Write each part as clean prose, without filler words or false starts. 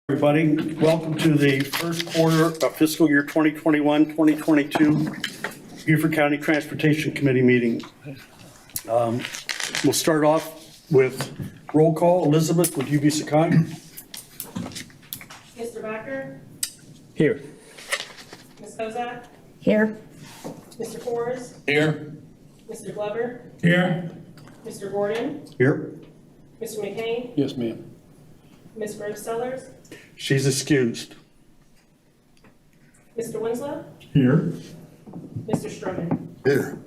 Everybody, welcome to the first quarter of fiscal year 2021-2022 Beaufort County Transportation Committee meeting. We'll start off with roll call. Elizabeth, would you be so kind? Mr. Backer? Here. Ms. Kozak? Here. Mr. Forrest? Here. Mr. Glover? Here. Mr. Gordon? Here. Mr. McCain? Yes, ma'am. Ms. Groves Sellers? She's excused. Mr. Winslow? Here. Mr. Stroman? Here.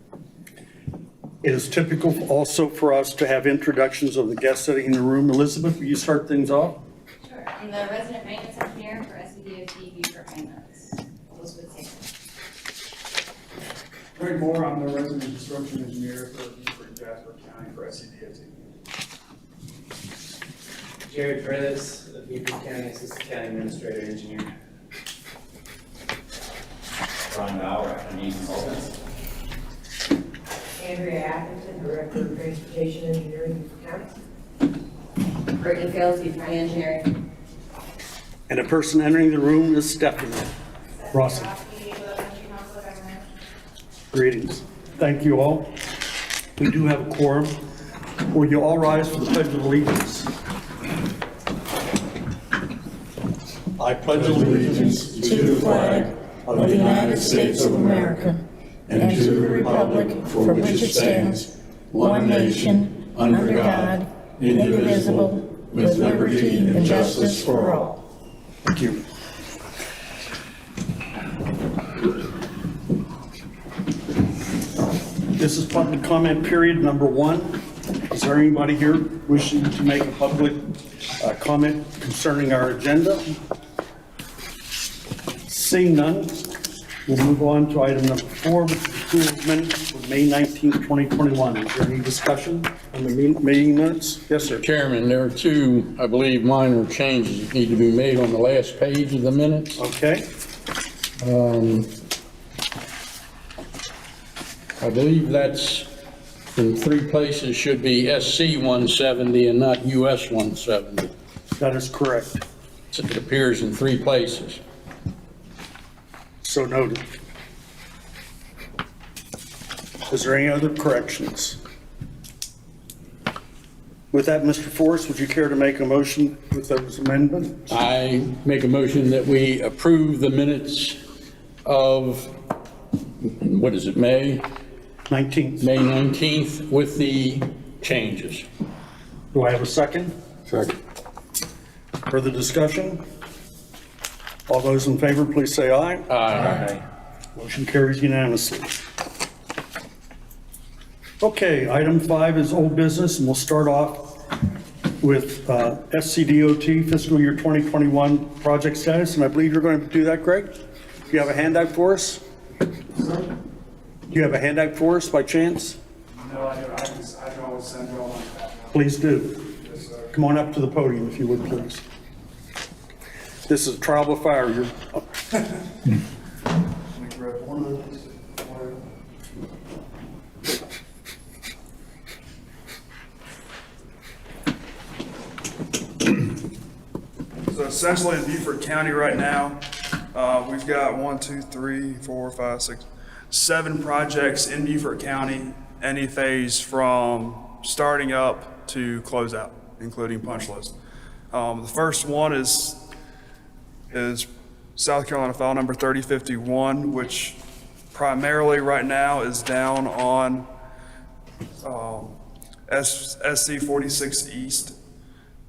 It is typical also for us to have introductions of the guests sitting in the room. Elizabeth, will you start things off? Sure. I'm the resident maintenance engineer for SCDOT Beaufort Maintenance, Elizabeth Sager. Greg Moore, I'm the resident construction engineer for Beaufort and Jasper County for SCDOT. Jared Freitas, the Beaufort County Assistant County Administrator Engineer. Ron Bauer, County Consultants. Andrea Atkinson, Director of Transportation Engineering, Beaufort County. Brittany Fields, Beaufort County Engineering. And the person entering the room is Stephanie Rossi. Greetings. Thank you all. We do have a quorum. Will you all rise for the Pledge of Allegiance? I pledge allegiance To the flag of the United States of America and to the republic for which it stands, one nation, under God, indivisible, with liberty and justice for all. Thank you. This is public comment period number 1. Is there anybody here wishing to make a public comment concerning our agenda? Seeing none, we'll move on to item number 4, which is approval of minutes for May 19th, 2021. Is there any discussion on the meeting minutes? Yes, sir. Chairman, there are two, I believe, minor changes that need to be made on the last page of the minutes. Okay. I believe that's in 3 places should be SC 170 and not US 170. That is correct. It appears in 3 places. So noted. Is there any other corrections? With that, Mr. Forrest, would you care to make a motion with those amendments? I make a motion that we approve the minutes of, what is it, May 19th. 19th with the changes. Do I have a second? Second. Further discussion? All those in favor, please say aye. Aye. Motion carries unanimously. Okay, item 5 is old business, and we'll start off with SCDOT fiscal year 2021 project status, and I believe you're going to do that, Greg? Do you have a handout for us? Do you have a handout for us by chance? No, I can always send you all my. Please do. Come on up to the podium if you would, please. This is trial by fire. Let me grab one of these. So essentially in Beaufort County right now, we've got 7 projects in Beaufort County, any phase from starting up to closeout, including punch list. The first one is South Carolina file number 3051, which primarily right now is down on SC 46 East,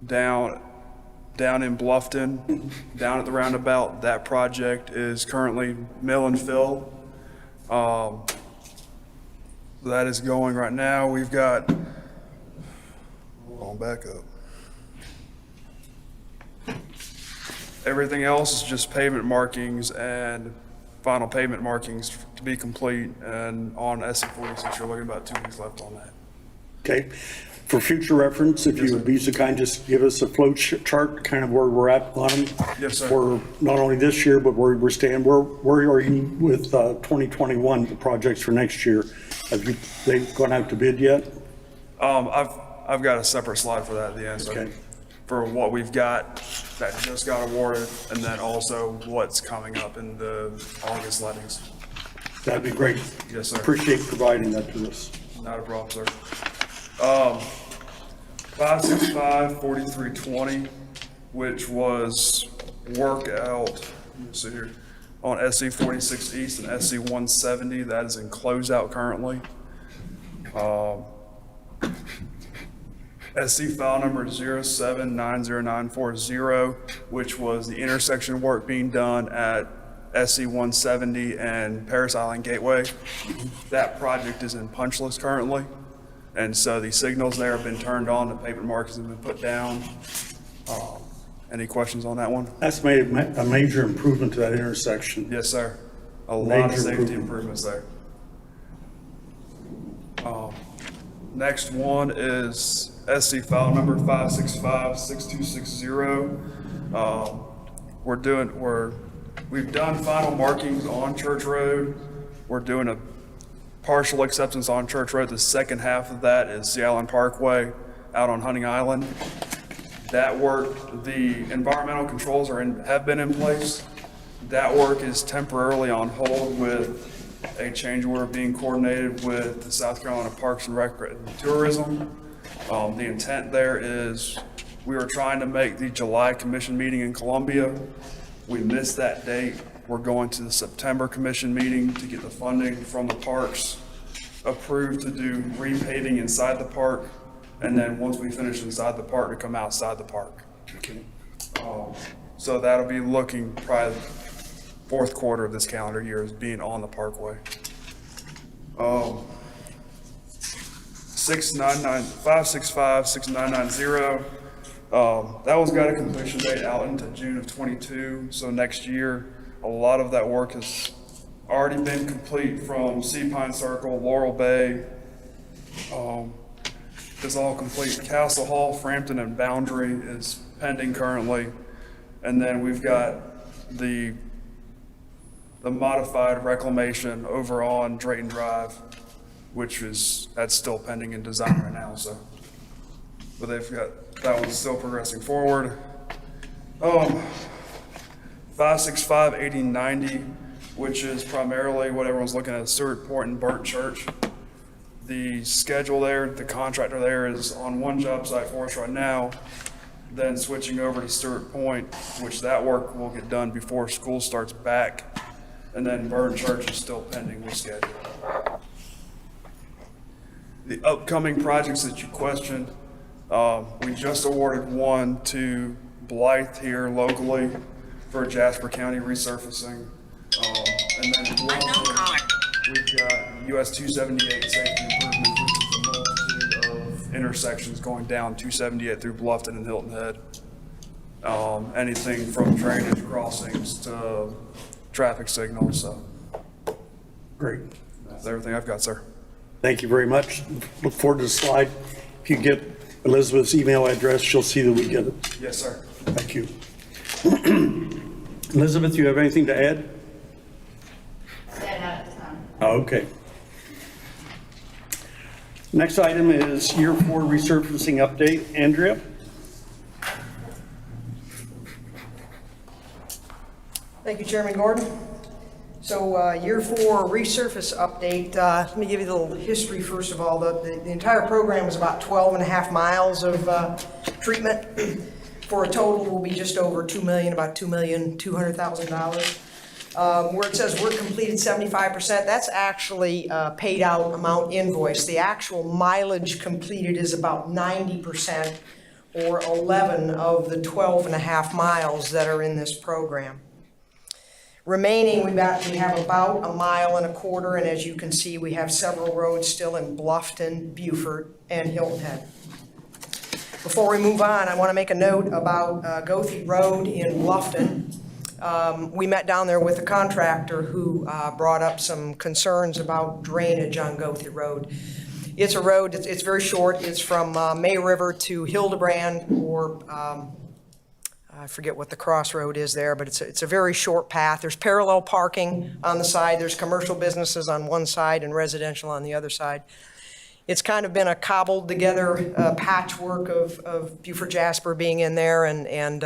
down in Bluffton, down at the roundabout. That project is currently mill and fill. That is going right now. We've got, hold on, back up. Everything else is just pavement markings and final pavement markings to be complete. And on SC 46, you're looking about 2 weeks left on that. Okay. For future reference, if you would be so kind, just give us a flow chart, kind of where we're at on them. Yes, sir. For not only this year, but where we're staying. Where are you with 2021, the projects for next year? Have they gone out to bid yet? I've got a separate slide for that at the end. So Okay. for what we've got that just got awarded, and then also what's coming up in the August lettings. That'd be great. Yes, sir. Appreciate providing that to us. Not a problem, sir. 565-4320, which was work out, let me see here, on SC 46 East and SC 170. That is in closeout currently. SC file number 0790940, which was the intersection work being done at SC 170 and Paris Island Gateway. That project is in punch list currently. And so the signals there have been turned on, the pavement markers have been put down. Any questions on that one? That's made a major improvement to that intersection. Yes, sir. A lot of Major safety improvement. improvements there. Next one is SC file number 565-6260. We've done final markings on Church Road. We're doing a partial acceptance on Church Road. The second half of that is Sea Island Parkway out on Hunting Island. That work, the environmental controls have been in place. That work is temporarily on hold with a change order being coordinated with the South Carolina Parks and Rec and Tourism. The intent there is we were trying to make the July commission meeting in Columbia. We missed that date. We're going to the September commission meeting to get the funding from the parks approved to do repaving inside the park. And then once we finish inside the park, to come outside the park. Okay. So that'll be looking probably fourth quarter of this calendar year as being on the parkway. 565-6990. That one's got a completion date out into June of 22. So next year, a lot of that work has already been complete from Sea Pine Circle, Laurel Bay. Is all complete. Castle Hall, Frampton, and Boundary is pending currently. And then we've got the modified reclamation over on Drayton Drive, that's still pending in design right now, so. But that one's still progressing forward. 565-8090, which is primarily what everyone's looking at, Stewart Point and Burnt Church. The schedule there, the contractor there is on one job site for us right now, then switching over to Stewart Point, which that work will get done before school starts back. And then Burnt Church is still pending with schedule. The upcoming projects that you questioned, we just awarded one to Blythe here locally for Jasper County resurfacing. And then we've got US 278 safety improvements, which is a multitude of intersections going down 278 through Bluffton and Hilton Head. Anything from drainage crossings to traffic signals, so. Great. That's everything I've got, sir. Thank you very much. Look forward to the slide. If you get Elizabeth's email address, she'll see that we get it. Yes, sir. Thank you. Elizabeth, you have anything to add? That out at the time. Okay. Next item is year 4 resurfacing update. Andrea? Thank you, Chairman Gordon. So year 4 resurface update, let me give you the little history first of all. The entire program is about 12 and a half miles of treatment for a total will be just over $2 million, about $2,200,000. Where it says work completed 75%, that's actually paid out amount invoice. The actual mileage completed is about 90% or 11 of the 12 and a half miles that are in this program. Remaining, we have about 1.25 miles, and as you can see, we have several roads still in Bluffton, Beaufort, and Hilton Head. Before we move on, I want to make a note about Goethe Road in Bluffton. We met down there with a contractor who brought up some concerns about drainage on Goethe Road. It's a road, it's very short, it's from May River to Hildebrand, or I forget what the crossroad is there, but it's a very short path. There's parallel parking on the side. There's commercial businesses on one side and residential on the other side. it's kind of been a cobbled together patchwork of Beaufort Jasper being in there, and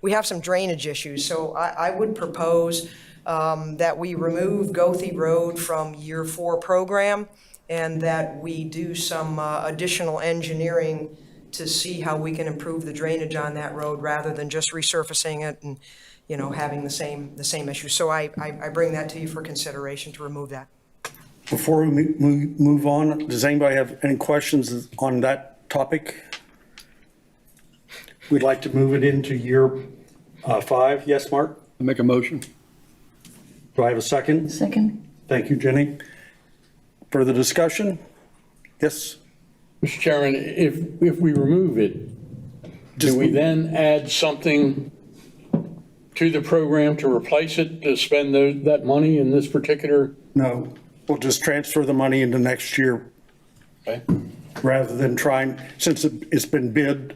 we have some drainage issues. So I would propose that we remove Goethe Road from year 4 program, and that we do some additional engineering to see how we can improve the drainage on that road rather than just resurfacing it and, you know, having the same issue. So I bring that to you for consideration to remove that. Before we move on, does anybody have any questions on that topic? We'd like to move it into year 5. Yes, Mark? Make a motion. Do I have a second? Second. Thank you, Jenny. Further discussion? Yes? Mr. Chairman, if we remove it, do we then add something to the program to replace it, to spend that money in this particular? No, we'll just transfer the money into next year Okay. rather than trying, since it's been bid.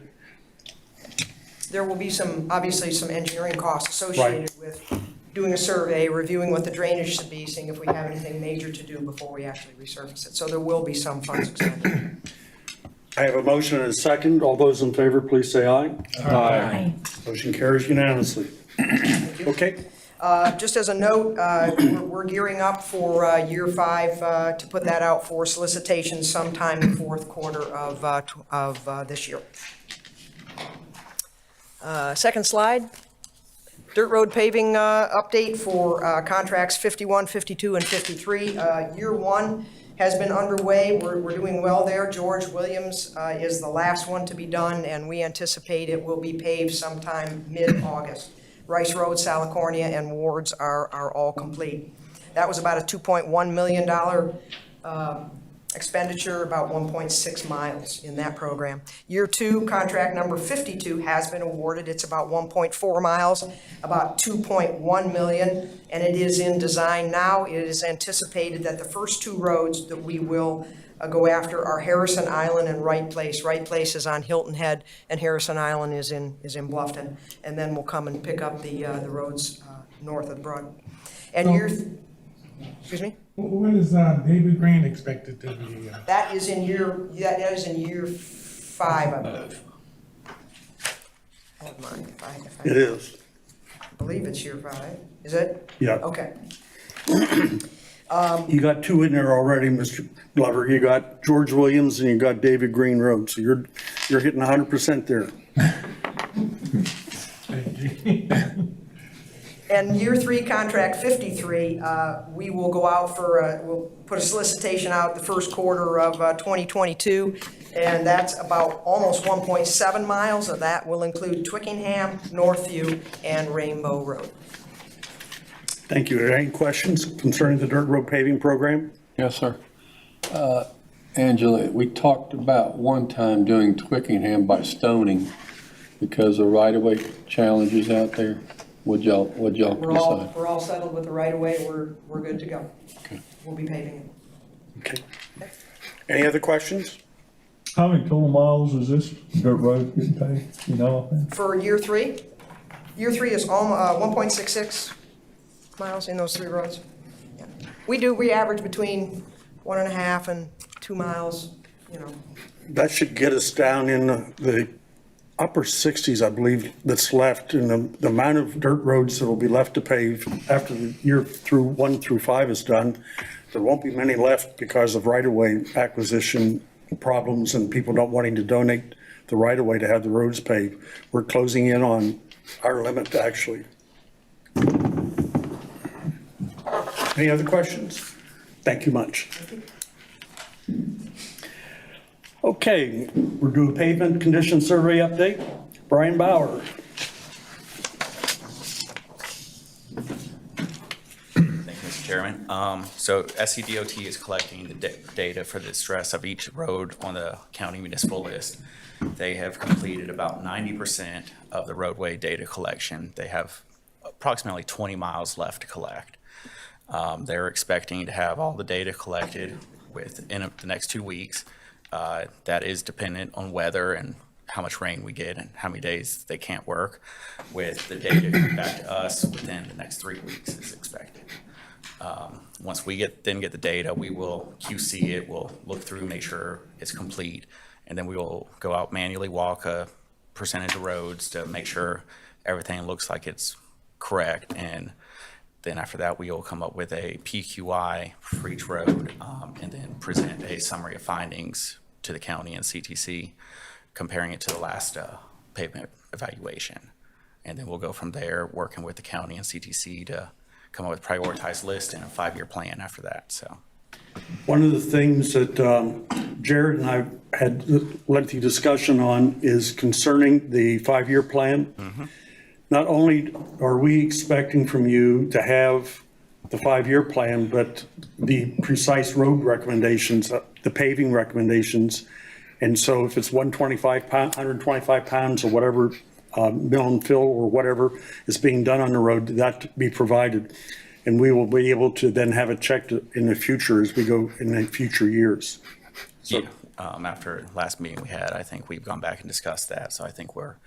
There will be obviously some engineering costs associated with doing a survey, reviewing what the drainage should be, seeing if we have anything major to do before we actually resurface it. So there will be some funds expended. I have a motion and a second. All those in favor, please say aye. Aye. Motion carries unanimously. Okay, Just as a note, we're gearing up for year 5 to put that out for solicitation sometime in the 4th quarter of this year. Second slide. Dirt road paving update for contracts 51, 52, and 53. Year 1 has been underway. We're doing well there. George Williams is the last one to be done, and we anticipate it will be paved sometime mid-August. Rice Road, Salicornia, and Wards are all complete. That was about a $2.1 million expenditure, about 1.6 miles in that program. Year 2, contract number 52 has been awarded. It's about 1.4 miles, about 2.1 million, and it is in design now. It is anticipated that the first 2 roads that we will go after are Harrison Island and Wright Place. Wright Place is on Hilton Head, and Harrison Island is in Bluffton. And then we'll come and pick up the roads north of the Broad. And excuse me? When is David Green expected to be? That is in year 5, I believe. Hold on, if it is. I believe it's year 5. Is it? Yeah. Okay. You got 2 in there already, Mr. Glover. You got George Williams and you got David Green Road. So you're hitting 100% there. And year 3, contract 53, we will go out for, we'll put a solicitation out the first quarter of 2022, and that's about almost 1.7 miles. Of that will include Twickenham, Northview, and Rainbow Road. Thank you. Are there any questions concerning the dirt road paving program? Yes, sir. Angela, we talked about one time doing Twickenham by stoning because of right-of-way challenges out there. What'd y'all decide? We're all settled with the right-of-way. We're good to go. Okay. We'll be paving it. Okay. Any other questions? How many total miles is this dirt road getting paved, you know? For year 3? Year 3 is 1.66 miles in those 3 roads. Yeah. We average between 1.5 and 2 miles, you know. That should get us down in the upper 60s, I believe, that's left, and the amount of dirt roads that will be left to pave after the year 1 through 5 is done. There won't be many left because of right-of-way acquisition problems and people not wanting to donate the right-of-way to have the roads paved. We're closing in on our limit, actually. Any other questions? Thank you much. Okay, we're doing pavement condition survey update. Brian Bauer. Thank you, Mr. Chairman. So SCDOT is collecting the data for the stress of each road on the county municipal list. They have completed about 90% of the roadway data collection. They have approximately 20 miles left to collect. They're expecting to have all the data collected within the next 2 weeks. That is dependent on weather and how much rain we get and how many days they can't work, with the data coming back to us within the next 3 weeks is expected. Once we get the data, we will QC it, we'll look through, make sure it's complete, and then we will go out manually walk a percentage of roads to make sure everything looks like it's correct. And then after that, we will come up with a PQI for each road, and then present a summary of findings to the county and CTC, comparing it to the last pavement evaluation. And then we'll go from there, working with the county and CTC to come up with prioritized list and a 5-year plan after that, so. One of the things that Jared and I had lengthy discussion on is concerning the 5-year plan. Not only are we expecting from you to have the 5-year plan, but the precise road recommendations, the paving recommendations. And so if it's 125 pounds or whatever, mill and fill or whatever is being done on the road, that be provided. And we will be able to then have it checked in the future as we go in the future years. So, After last meeting we had, I think we've gone back and discussed that, so I think we're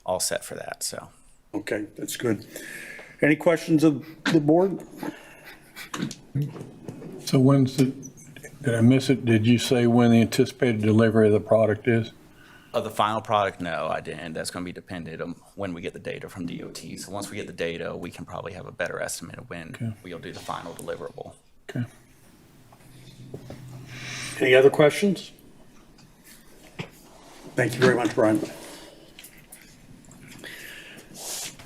all set for that, so. okay, that's good. Any questions of the board? So when's the, did I miss it? Did you say when the anticipated delivery of the product is? Of the final product, no, I didn't. That's going to be dependent on when we get the data from DOT. So once we get the data, we can probably have a better estimate of when we'll do the final deliverable. Okay. Any other questions? Thank you very much, Brian.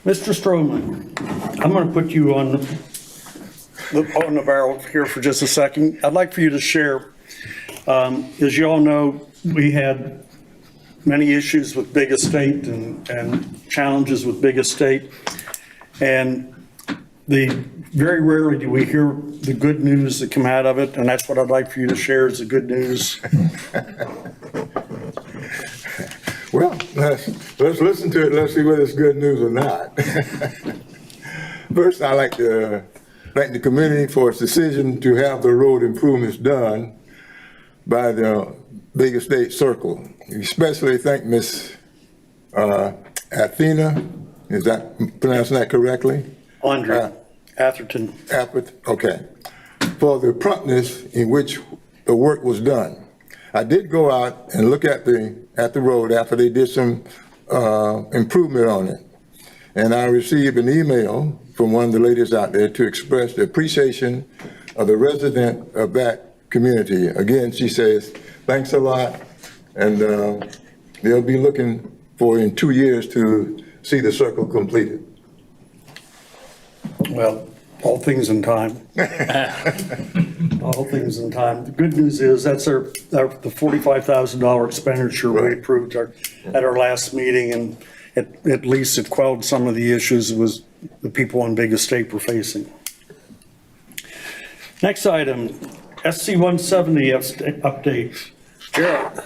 Mr. Stroman, I'm going to put you on the barrel here for just a second. I'd like for you to share, as you all know, we had many issues with Big Estate and challenges with Big Estate. And very rarely do we hear the good news that come out of it, and that's what I'd like for you to share is the good news. Well, let's listen to it. Let's see whether it's good news or not. First, I'd like to thank the community for its decision to have the road improvements done by the Big Estate Circle. We especially thank Miss Athena, is that pronouncing that correctly? Andre Atherton. Okay, for the promptness in which the work was done. I did go out and look at the road after they did some improvement on it. And I received an email from one of the ladies out there to express the appreciation of the resident of that community. Again, she says, thanks a lot. And they'll be looking for in 2 years to see the circle completed. Well, all things in time. All things in time. The good news is that's the $45,000 expenditure we approved at our last meeting, and at least it quelled some of the issues was the people on Big Estate were facing. Next item, SC 170 update. Jared.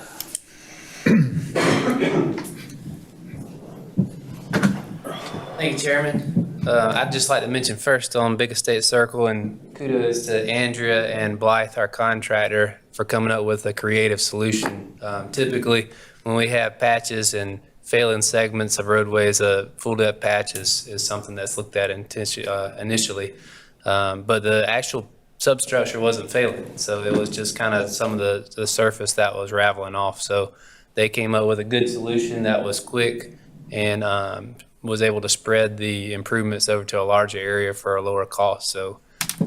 Thank you, Chairman. I'd just like to mention first on Big Estate Circle, and kudos to Andrea and Blythe, our contractor, for coming up with a creative solution. Typically, when we have patches and failing segments of roadways, a full depth patch is something that's looked at initially. But the actual substructure wasn't failing, so it was just kind of some of the surface that was raveling off. So they came up with a good solution that was quick and was able to spread the improvements over to a larger area for a lower cost. So,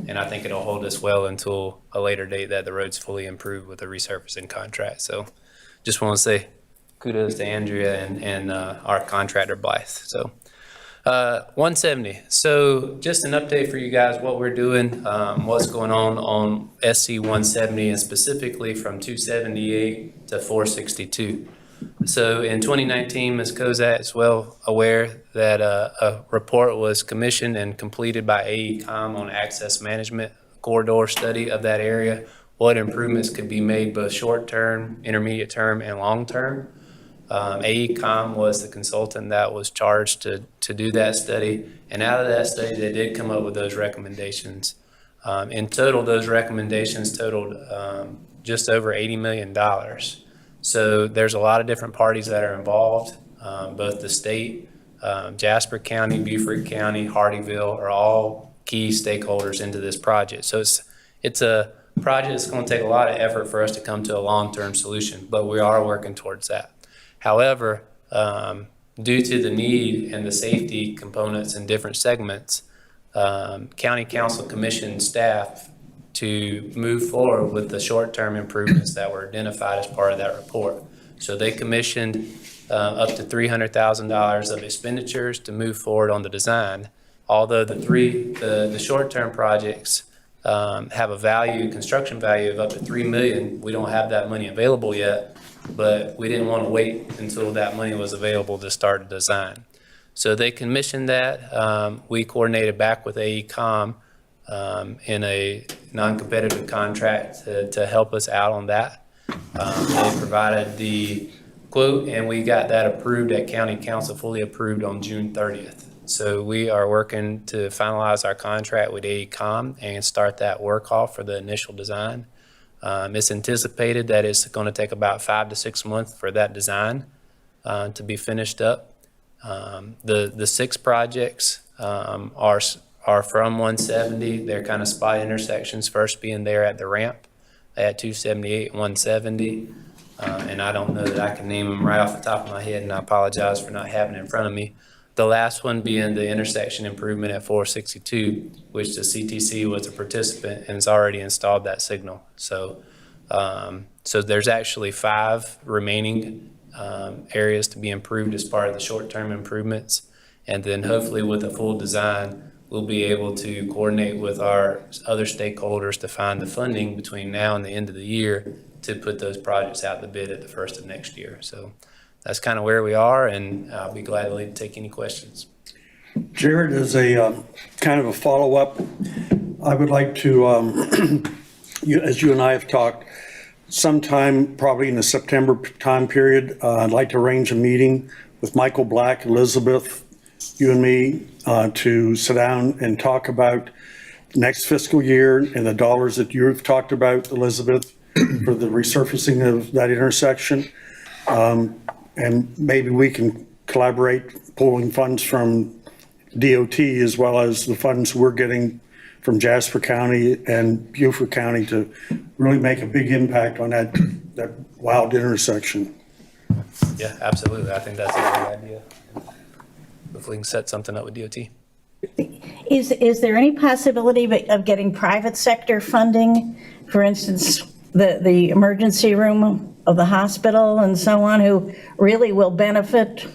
and I think it'll hold us well until a later date that the road's fully improved with the resurfacing contract. So just want to say kudos to Andrea and our contractor Blythe. So 170. So just an update for you guys, what we're doing, what's going on SC 170, and specifically from 278 to 462. So in 2019, Ms. Kozak is well aware that a report was commissioned and completed by AECOM on access management corridor study of that area, what improvements could be made both short-term, intermediate-term, and long-term. AECOM was the consultant that was charged to do that study, and out of that study, they did come up with those recommendations. In total, those recommendations totaled just over $80 million. So there's a lot of different parties that are involved, both the state, Jasper County, Beaufort County, Hardyville are all key stakeholders into this project. So it's a project that's going to take a lot of effort for us to come to a long-term solution, but we are working towards that. However, due to the need and the safety components in different segments, County Council commissioned staff to move forward with the short-term improvements that were identified as part of that report. So they commissioned up to $300,000 of expenditures to move forward on the design. Although the short-term projects have a value, construction value of up to $3 million, we don't have that money available yet, but we didn't want to wait until that money was available to start the design. So they commissioned that. We coordinated back with AECom in a non-competitive contract to help us out on that. They provided the quote, and we got that approved at County Council, fully approved on June 30th. So we are working to finalize our contract with AECom and start that work off for the initial design. It's anticipated that it's going to take about 5 to 6 months for that design to be finished up. The 6 projects are from 170. They're kind of spot intersections, first being there at the ramp at 278 and 170. And I don't know that I can name them right off the top of my head, and I apologize for not having it in front of me. The last one being the intersection improvement at 462, which the CTC was a participant and has already installed that signal. So, so there's actually 5 remaining areas to be improved as part of the short-term improvements. And then hopefully with a full design, we'll be able to coordinate with our other stakeholders to find the funding between now and the end of the year to put those projects out the bid at the first of next year. So that's kind of where we are, and I'll be glad to take any questions. Jared, as a kind of a follow-up, I would like to, as you and I have talked, sometime probably in the September time period, I'd like to arrange a meeting with Michael Black, Elizabeth, you and me, to sit down and talk about next fiscal year and the dollars that you've talked about, Elizabeth, for the resurfacing of that intersection. And maybe we can collaborate pulling funds from DOT as well as the funds we're getting from Jasper County and Beaufort County to really make a big impact on that wild intersection. Yeah, absolutely. I think that's a great idea. If we can set something up with DOT. Is there any possibility of getting private sector funding? For instance, the emergency room of the hospital and so on, who really will benefit?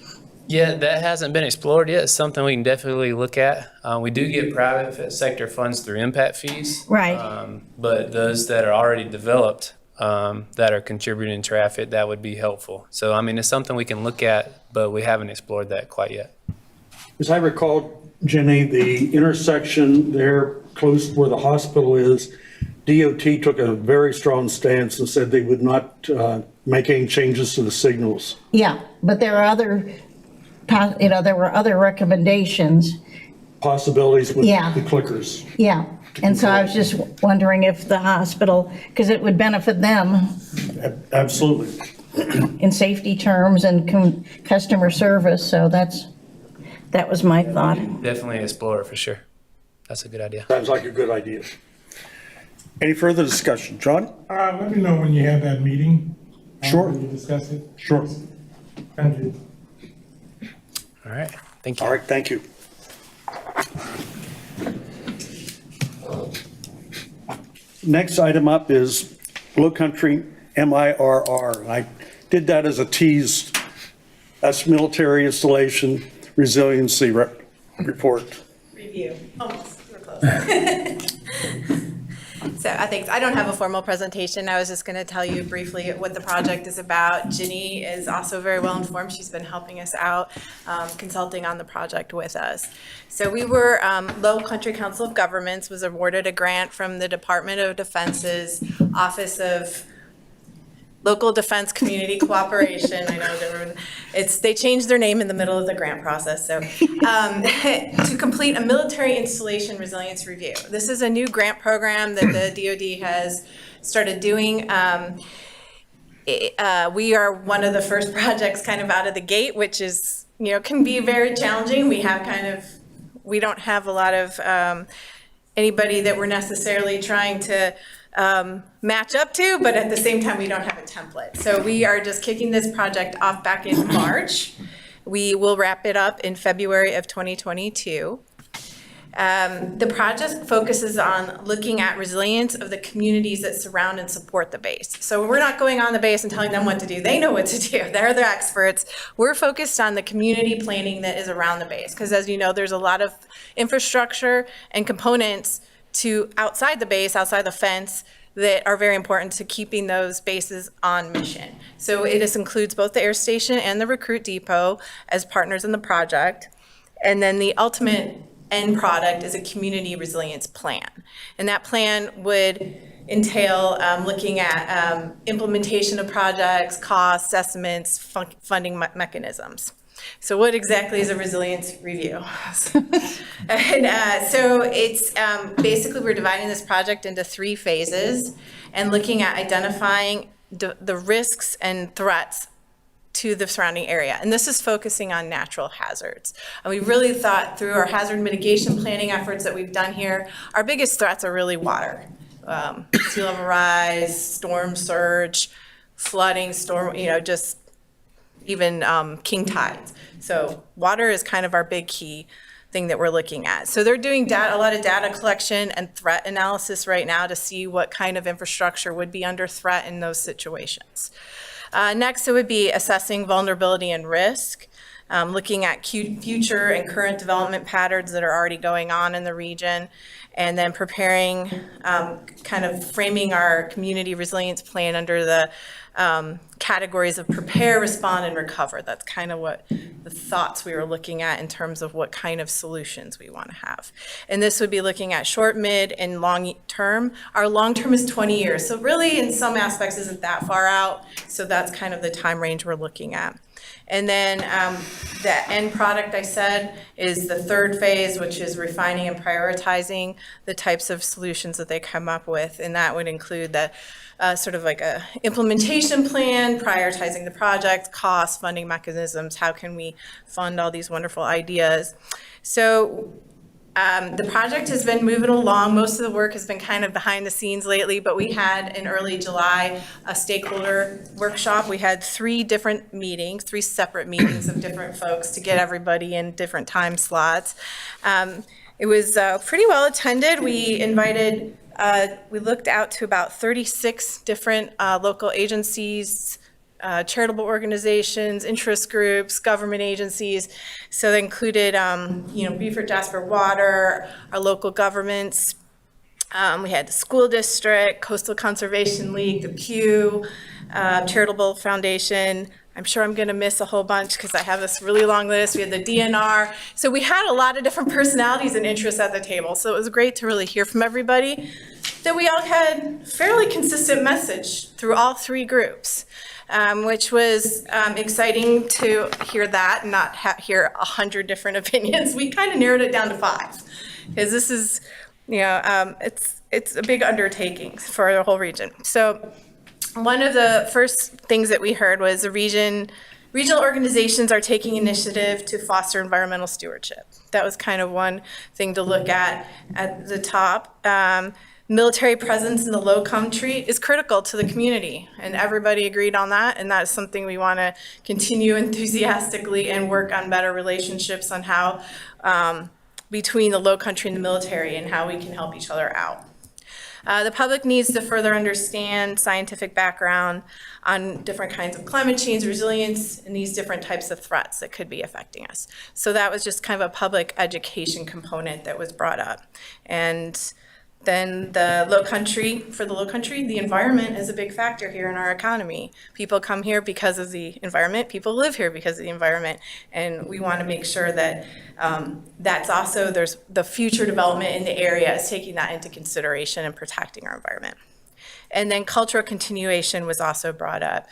Yeah, that hasn't been explored yet. It's something we can definitely look at. We do get private sector funds through impact fees. Right. But those that are already developed that are contributing traffic, that would be helpful. So, I mean, it's something we can look at, but we haven't explored that quite yet. As I recall, Jenny, the intersection there close where the hospital is, DOT took a very strong stance and said they would not make any changes to the signals. Yeah, but there are other, there were other recommendations. Possibilities with Yeah. the clickers. Yeah, and so I was just wondering if the hospital, because it would benefit them Absolutely. in safety terms and customer service, so that was my thought. Definitely explore it for sure. That's a good idea. Sounds like a good idea. Any further discussion? John? Let me know when you have that meeting. Sure. When you discuss it. Sure. Thank you. All right. Thank you. All right, thank you. Next item up is Low Country MIRR. I did that as a tease. That's military installation resiliency report. Review, almost, we're close. So I don't have a formal presentation. I was just going to tell you briefly what the project is about. Ginny is also very well informed. She's been helping us out, consulting on the project with us. So we were, Low Country Council of Governments was awarded a grant from the Department of Defense's Office of Local Defense Community Cooperation. I know they changed their name in the middle of the grant process. So to complete a military installation resilience review. This is a new grant program that the DoD has started doing. We are one of the first projects kind of out of the gate, which is, can be very challenging. We don't have a lot of anybody that we're necessarily trying to match up to, but at the same time, we don't have a template. So we are just kicking this project off back in March. We will wrap it up in February of 2022. The project focuses on looking at resilience of the communities that surround and support the base. So we're not going on the base and telling them what to do. They know what to do. They're the experts. We're focused on the community planning that is around the base. Because as you know, there's a lot of infrastructure and components to outside the base, outside the fence, that are very important to keeping those bases on mission. So this includes both the air station and the recruit depot as partners in the project. And then the ultimate end product is a community resilience plan. And that plan would entail looking at implementation of projects, costs, estimates, funding mechanisms. So what exactly is a resilience review? And so it's basically we're dividing this project into 3 phases and looking at identifying the risks and threats to the surrounding area. And this is focusing on natural hazards. And we really thought through our hazard mitigation planning efforts that we've done here, our biggest threats are really water. Sea level rise, storm surge, flooding, just even king tides. So water is kind of our big key thing that we're looking at. So they're doing a lot of data collection and threat analysis right now to see what kind of infrastructure would be under threat in those situations. Next, it would be assessing vulnerability and risk, looking at future and current development patterns that are already going on in the region, and then preparing, kind of framing our community resilience plan under the categories of prepare, respond, and recover. That's kind of what the thoughts we were looking at in terms of what kind of solutions we want to have. And this would be looking at short, mid, and long term. Our long term is 20 years. So really, in some aspects, isn't that far out. So that's kind of the time range we're looking at. And then the end product, I said, is the 3rd phase, which is refining and prioritizing the types of solutions that they come up with. And that would include the sort of like a implementation plan, prioritizing the project, costs, funding mechanisms, how can we fund all these wonderful ideas. So the project has been moving along. Most of the work has been kind of behind the scenes lately, but we had in early July a stakeholder workshop. We had 3 different meetings, 3 separate meetings of different folks to get everybody in different time slots. It was pretty well attended. We looked out to about 36 different local agencies, charitable organizations, interest groups, government agencies. So that included, Beaufort, Jasper Water, our local governments. We had the school district, Coastal Conservation League, the Pew, Charitable Foundation. I'm sure I'm going to miss a whole bunch because I have this really long list. We had the DNR. So we had a lot of different personalities and interests at the table. So it was great to really hear from everybody that we all had fairly consistent message through all 3 groups. Which was exciting to hear that and not hear 100 different opinions. We kind of narrowed it down to 5 because this is, it's a big undertaking for the whole region. So one of the first things that we heard was the regional organizations are taking initiative to foster environmental stewardship. That was kind of one thing to look at the top. Military presence in the low country is critical to the community, and everybody agreed on that, and that is something we want to continue enthusiastically and work on better relationships on how between the low country and the military and how we can help each other out. The public needs to further understand scientific background on different kinds of climate change, resilience, and these different types of threats that could be affecting us. So that was just kind of a public education component that was brought up. And then the low country, the environment is a big factor here in our economy. People come here because of the environment. People live here because of the environment. And we want to make sure that that's also, there's the future development in the area is taking that into consideration and protecting our environment. And then cultural continuation was also brought up,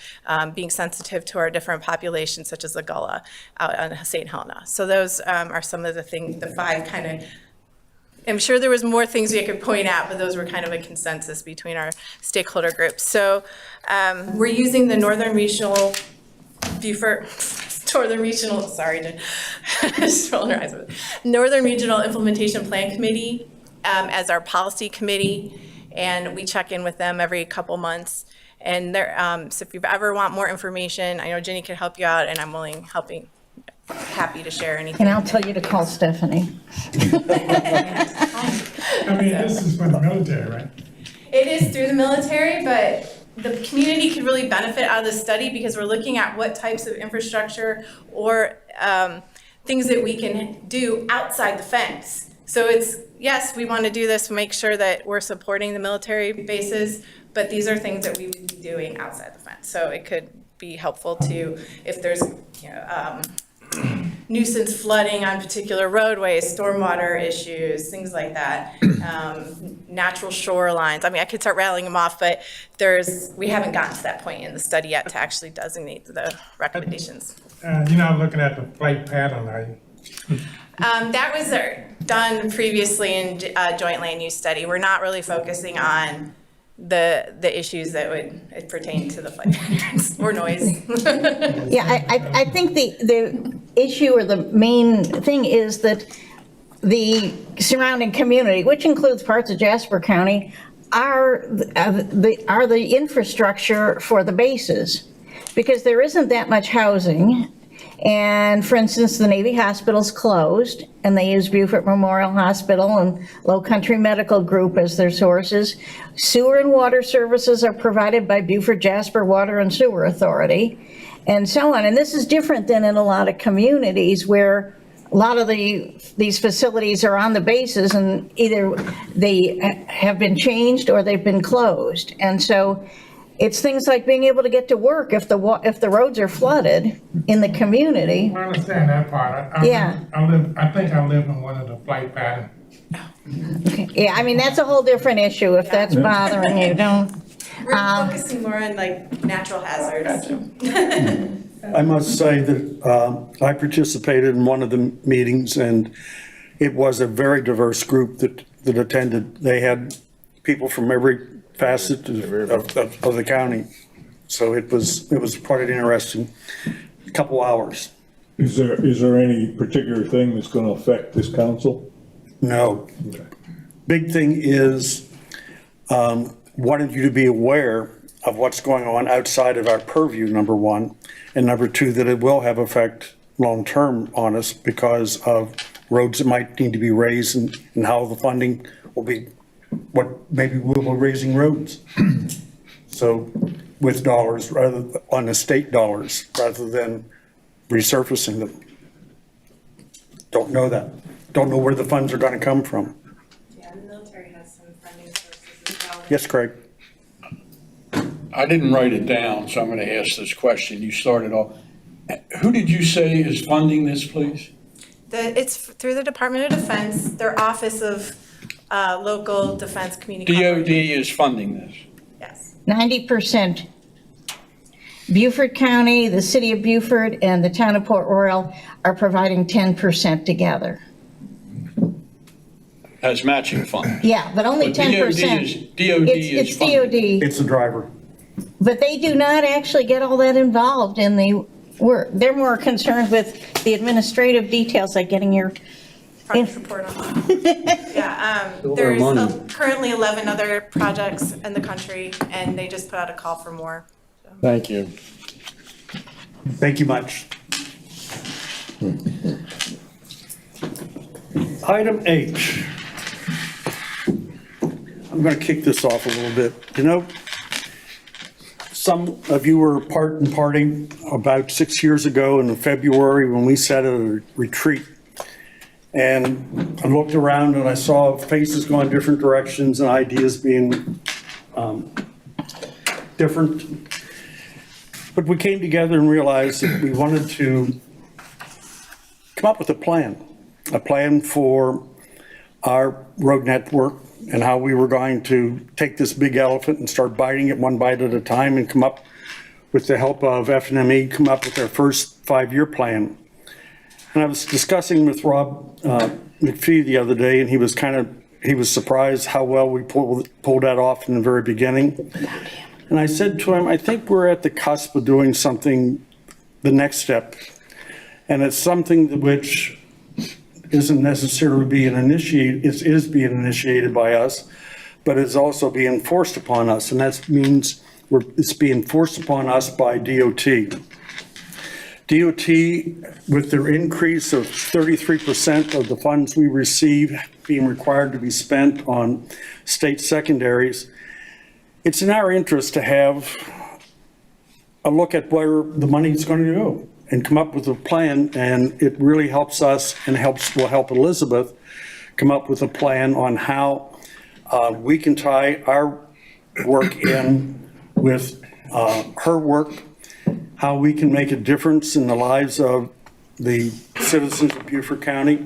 being sensitive to our different populations, such as the Gullah out on St. Helena. So those are some of the things, the 5 kind of, I'm sure there was more things we could point out, but those were kind of a consensus between our stakeholder groups. So we're using the Northern Regional Beaufort, Northern Regional Implementation Plan Committee as our policy committee, and we check in with them every couple months. And they're, so if you ever want more information, I know Ginny could help you out, and I'm happy to share anything. And I'll tell you to call Stephanie. I mean, this is for the military, right? It is through the military, but the community could really benefit out of the study because we're looking at what types of infrastructure or things that we can do outside the fence. So it's, yes, we want to do this to make sure that we're supporting the military bases, but these are things that we would be doing outside the fence. So it could be helpful to, if there's, nuisance flooding on particular roadways, stormwater issues, things like that, natural shorelines. I mean, I could start rattling them off, but we haven't gotten to that point in the study yet to actually designate the recommendations. You're not looking at the flight pattern, are you? That was done previously in joint land use study. We're not really focusing on the issues that would pertain to the flood patterns or noise. Yeah, I think the issue or the main thing is that the surrounding community, which includes parts of Jasper County, are the infrastructure for the bases, because there isn't that much housing. And for instance, the Navy Hospital's closed, and they use Beaufort Memorial Hospital and Low Country Medical Group as their sources. Sewer and water services are provided by Beaufort Jasper Water and Sewer Authority, and so on. And this is different than in a lot of communities where a lot of these facilities are on the bases and either they have been changed or they've been closed. And so it's things like being able to get to work if the roads are flooded in the community. I understand that part. I think I live in one of the flight patterns. Okay. Yeah, I mean, that's a whole different issue if that's bothering you, don't. We're focusing more on like natural hazards. I must say that I participated in one of the meetings, and it was a very diverse group that attended. They had people from every facet of the county, so it was quite an interesting couple hours. Is there any particular thing that's going to affect this council? No. Okay. Big thing is wanted you to be aware of what's going on outside of our purview, number one, and number two, that it will have effect long-term on us because of roads that might need to be raised and how the funding will be, what maybe we'll be raising roads. So with dollars, rather on the state dollars, rather than resurfacing them. Don't know that. Don't know where the funds are going to come from. Yeah, the military has some funding sources as well. Yes, Craig? I didn't write it down, so I'm going to ask this question. You started off. Who did you say is funding this, please? It's through the Department of Defense, their Office of Local Defense Community. DOD is funding this. Yes. 90%. Beaufort County, the city of Beaufort, and the town of Port Royal are providing 10% together. As matching funds. Yeah, but only 10%. It's DOD. It's the driver. But they do not actually get all that involved in the work. They're more concerned with the administrative details, like getting your Project report on. Yeah, there's currently 11 other projects in the country, and they just put out a call for more. So. Thank you. Thank you much. Item H. I'm going to kick this off a little bit. You know, some of you were part and party about 6 years ago in February when we sat at a retreat. And I looked around and I saw faces going different directions and ideas being different. But we came together and realized that we wanted to come up with a plan for our road network and how we were going to take this big elephant and start biting it one bite at a time and come up with the help of FNME, come up with their first 5-year plan. And I was discussing with Rob McPhee the other day, and he was surprised how well we pulled that off in the very beginning. And I said to him, I think we're at the cusp of doing something, the next step. And it's something which isn't necessarily being initiated, it is being initiated by us, but it's also being forced upon us, and that means it's being forced upon us by DOT. DOT, with their increase of 33% of the funds we receive being required to be spent on state secondaries, it's in our interest to have a look at where the money's going to go and come up with a plan, and it really helps us and will help Elizabeth come up with a plan on how we can tie our work in with her work, how we can make a difference in the lives of the citizens of Beaufort County.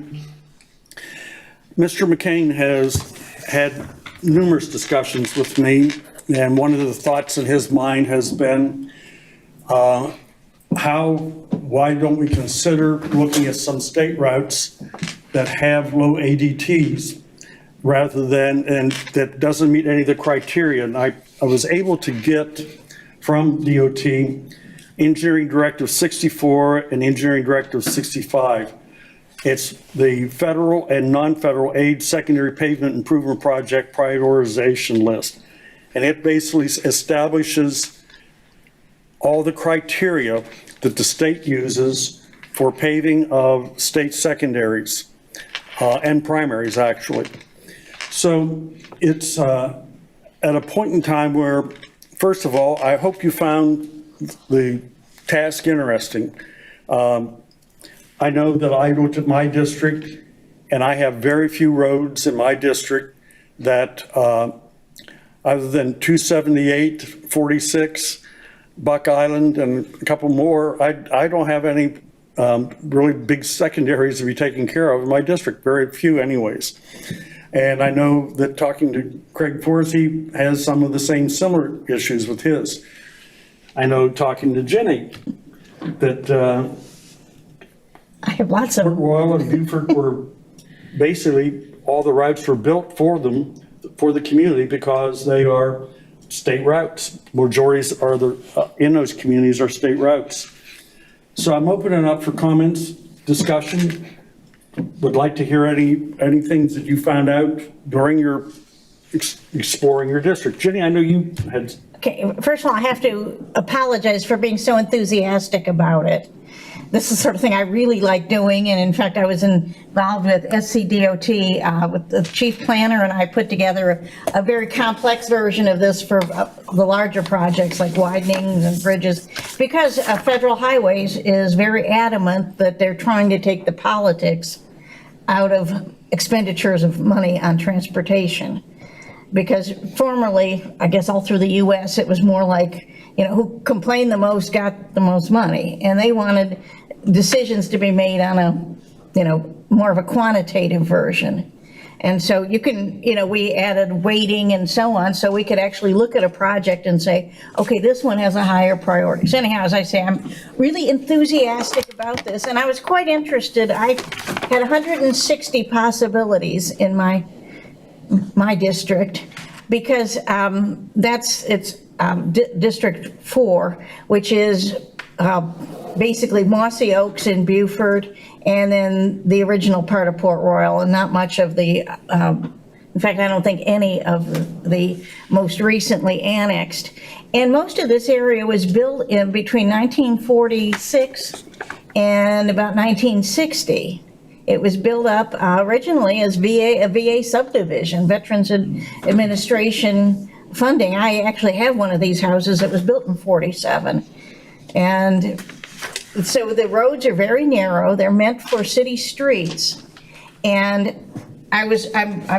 Mr. McCain has had numerous discussions with me, and one of the thoughts in his mind has been, why don't we consider looking at some state routes that have low ADTs rather than, and that doesn't meet any of the criteria. And I was able to get from DOT Engineering Directive 64 and Engineering Directive 65. It's the federal and non-federal aid secondary pavement improvement project prioritization list. And it basically establishes all the criteria that the state uses for paving of state secondaries and primaries, actually. So it's at a point in time where, first of all, I hope you found the task interesting. I know that I looked at my district, and I have very few roads in my district that, other than 278, 46, Buck Island, and a couple more, I don't have any really big secondaries to be taken care of in my district, very few anyways. And I know that talking to Craig Forsey has some of the same similar issues with his. I know talking to Jenny that I have lots of Port Royal and Beaufort were basically, all the routes were built for them, for the community, because they are state routes. Majorities are in those communities are state routes. So I'm opening up for comments, discussion. Would like to hear any things that you found out during your exploring your district. Jenny, I know you had. Okay, first of all, I have to apologize for being so enthusiastic about it. This is the sort of thing I really like doing, and in fact, I was involved with SCDOT, with the chief planner, and I put together a very complex version of this for the larger projects like widenings and bridges, because Federal Highways is very adamant that they're trying to take the politics out of expenditures of money on transportation. Because formerly, I guess all through the US, it was more like, who complained the most got the most money. And they wanted decisions to be made on a, more of a quantitative version. And so you can, we added weighting and so on, so we could actually look at a project and say, okay, this one has a higher priority. So anyhow, as I say, I'm really enthusiastic about this, and I was quite interested. I had 160 possibilities in my district, because it's District 4, which is basically Mossy Oaks in Beaufort, and then the original part of Port Royal, and not much of the, in fact, I don't think any of the most recently annexed. And most of this area was built in between 1946 and about 1960. It was built up originally as a VA subdivision, Veterans Administration funding. I actually have one of these houses that was built in 47. And so the roads are very narrow. They're meant for city streets. And I've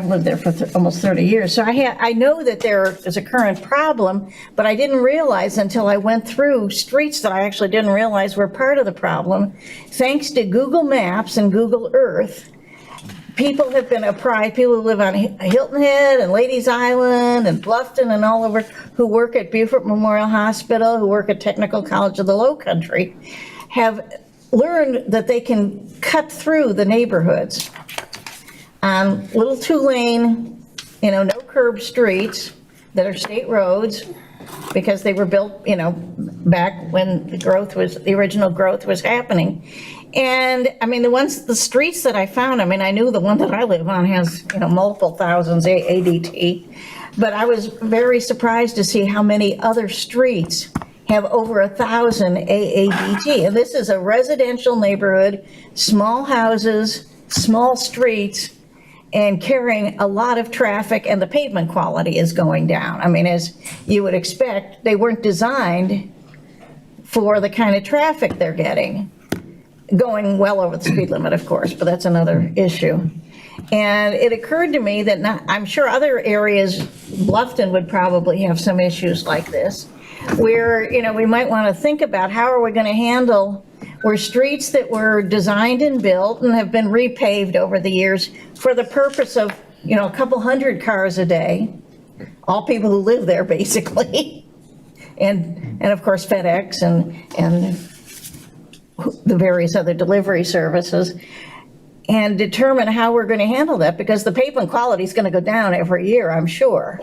lived there for almost 30 years. So I know that there is a current problem, but I didn't realize until I went through streets that I actually didn't realize were part of the problem. Thanks to Google Maps and Google Earth, people have been apprised, people who live on Hilton Head and Ladies Island and Bluffton and all over, who work at Beaufort Memorial Hospital, who work at Technical College of the Low Country, have learned that they can cut through the neighborhoods on little two-lane, no curb streets that are state roads, because they were built, back when the original growth was happening. And I mean, the streets that I found, I mean, I knew the one that I live on has, multiple thousands ADT, but I was very surprised to see how many other streets have over 1,000 AADT. And this is a residential neighborhood, small houses, small streets, and carrying a lot of traffic, and the pavement quality is going down. I mean, as you would expect, they weren't designed for the kind of traffic they're getting, going well over the speed limit, of course, but that's another issue. And it occurred to me that I'm sure other areas, Bluffton would probably have some issues like this, where, we might want to think about how are we going to handle where streets that were designed and built and have been repaved over the years for the purpose of, a couple hundred cars a day, all people who live there, basically, and of course FedEx and the various other delivery services, and determine how we're going to handle that, because the pavement quality is going to go down every year, I'm sure,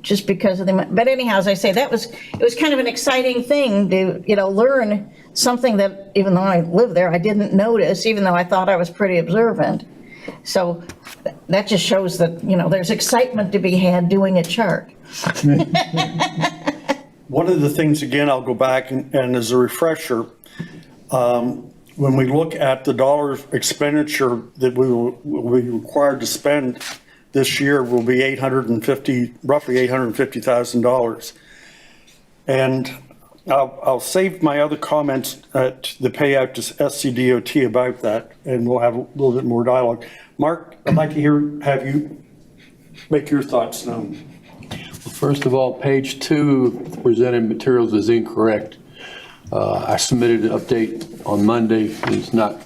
just because of the, but anyhow, as I say, it was kind of an exciting thing to, learn something that, even though I live there, I didn't notice, even though I thought I was pretty observant. So that just shows that, there's excitement to be had doing a chart. One of the things, again, I'll go back and as a refresher, when we look at the dollar expenditure that we will be required to spend this year will be roughly $850,000. And I'll save my other comments at the payout to SCDOT about that, and we'll have a little bit more dialogue. Mark, I'd like to have you make your thoughts known. First of all, page 2 of the presented materials is incorrect. I submitted an update on Monday. It's not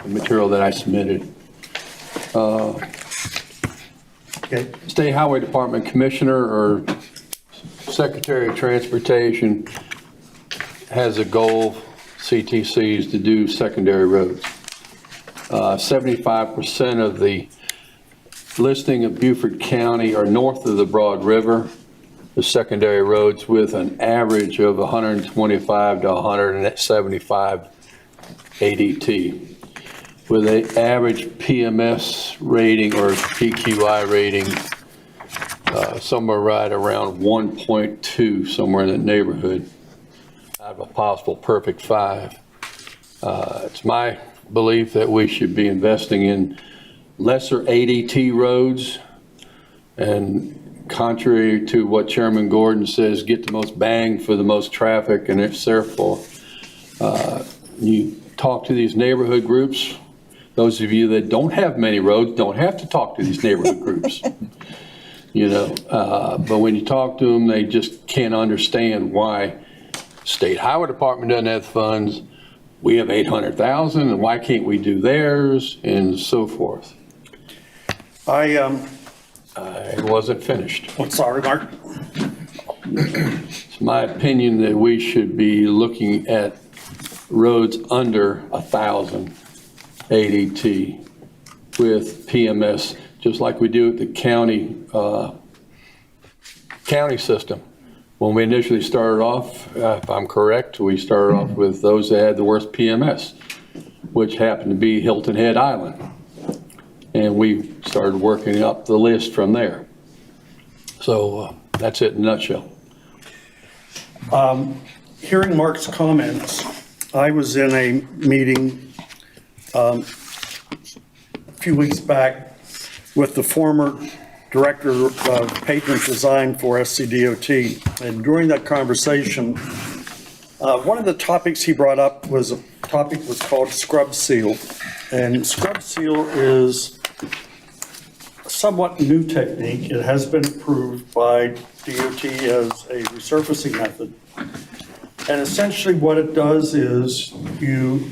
the material that I submitted. Okay. State Highway Department Commissioner or Secretary of Transportation has a goal, CTCs, to do secondary roads. 75% of the listing of Beaufort County are north of the Broad River, the secondary roads, with an average of 125 to 175 ADT, with an average PMS rating or PQI rating somewhere right around 1.2, somewhere in that neighborhood, out of a possible perfect 5. It's my belief that we should be investing in lesser ADT roads, and contrary to what Chairman Gordon says, get the most bang for the most traffic, and it's therefore, you talk to these neighborhood groups. Those of you that don't have many roads don't have to talk to these neighborhood groups. But when you talk to them, they just can't understand why State Highway Department doesn't have funds. We have 800,000, and why can't we do theirs, and so forth. It wasn't finished. I'm sorry, Mark. It's my opinion that we should be looking at roads under 1,000 ADT with PMS, just like we do at the county system. When we initially started off, if I'm correct, we started off with those that had the worst PMS, which happened to be Hilton Head Island. And we started working up the list from there. So that's it in a nutshell. Hearing Mark's comments, I was in a meeting a few weeks back with the former Director of Pavement Design for SCDOT. And during that conversation, one of the topics he brought up was called scrub seal. And scrub seal is a somewhat new technique. It has been approved by DOT as a resurfacing method. And essentially what it does is, you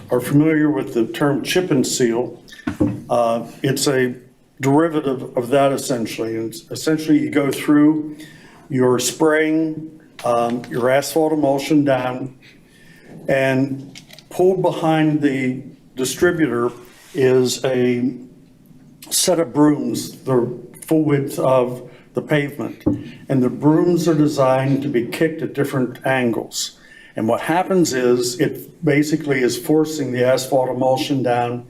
are familiar with the term chip and seal. It's a derivative of that essentially. And essentially you go through, you're spraying your asphalt emulsion down, and pulled behind the distributor is a set of brooms, the full width of the pavement. And the brooms are designed to be kicked at different angles. And what happens is it basically is forcing the asphalt emulsion down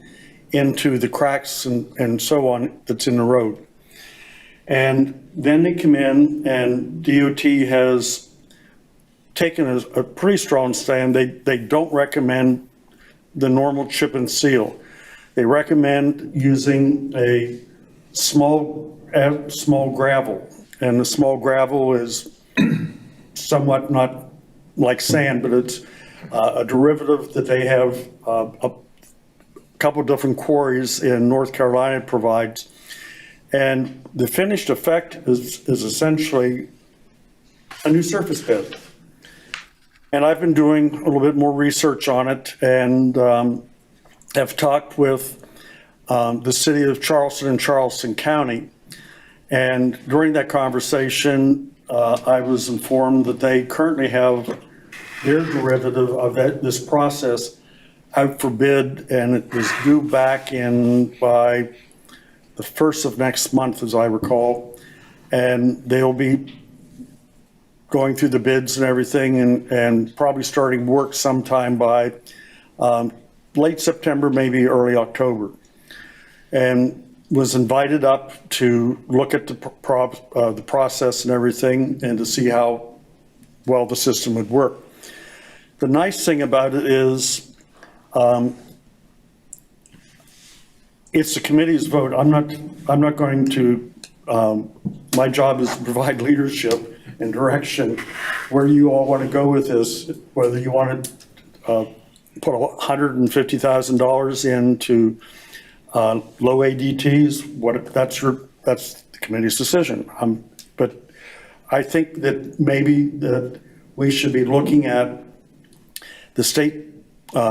into the cracks and so on that's in the road. And then they come in and DOT has taken a pretty strong stand. They don't recommend the normal chip and seal. They recommend using a small gravel. And the small gravel is somewhat not like sand, but it's a derivative that they have a couple different quarries in North Carolina provides. And the finished effect is essentially a new surface bed. And I've been doing a little bit more research on it and have talked with the city of Charleston and Charleston County. And during that conversation, I was informed that they currently have their derivative of this process out for bid, and it was due back in by the 1st of next month, as I recall. And they'll be going through the bids and everything and probably starting work sometime by late September, maybe early October. And was invited up to look at the process and everything and to see how well the system would work. The nice thing about it is it's the committee's vote. I'm not going to, my job is to provide leadership and direction where you all want to go with this, whether you want to put $150,000 into low ADTs, that's the committee's decision. But I think that maybe that we should be looking at the state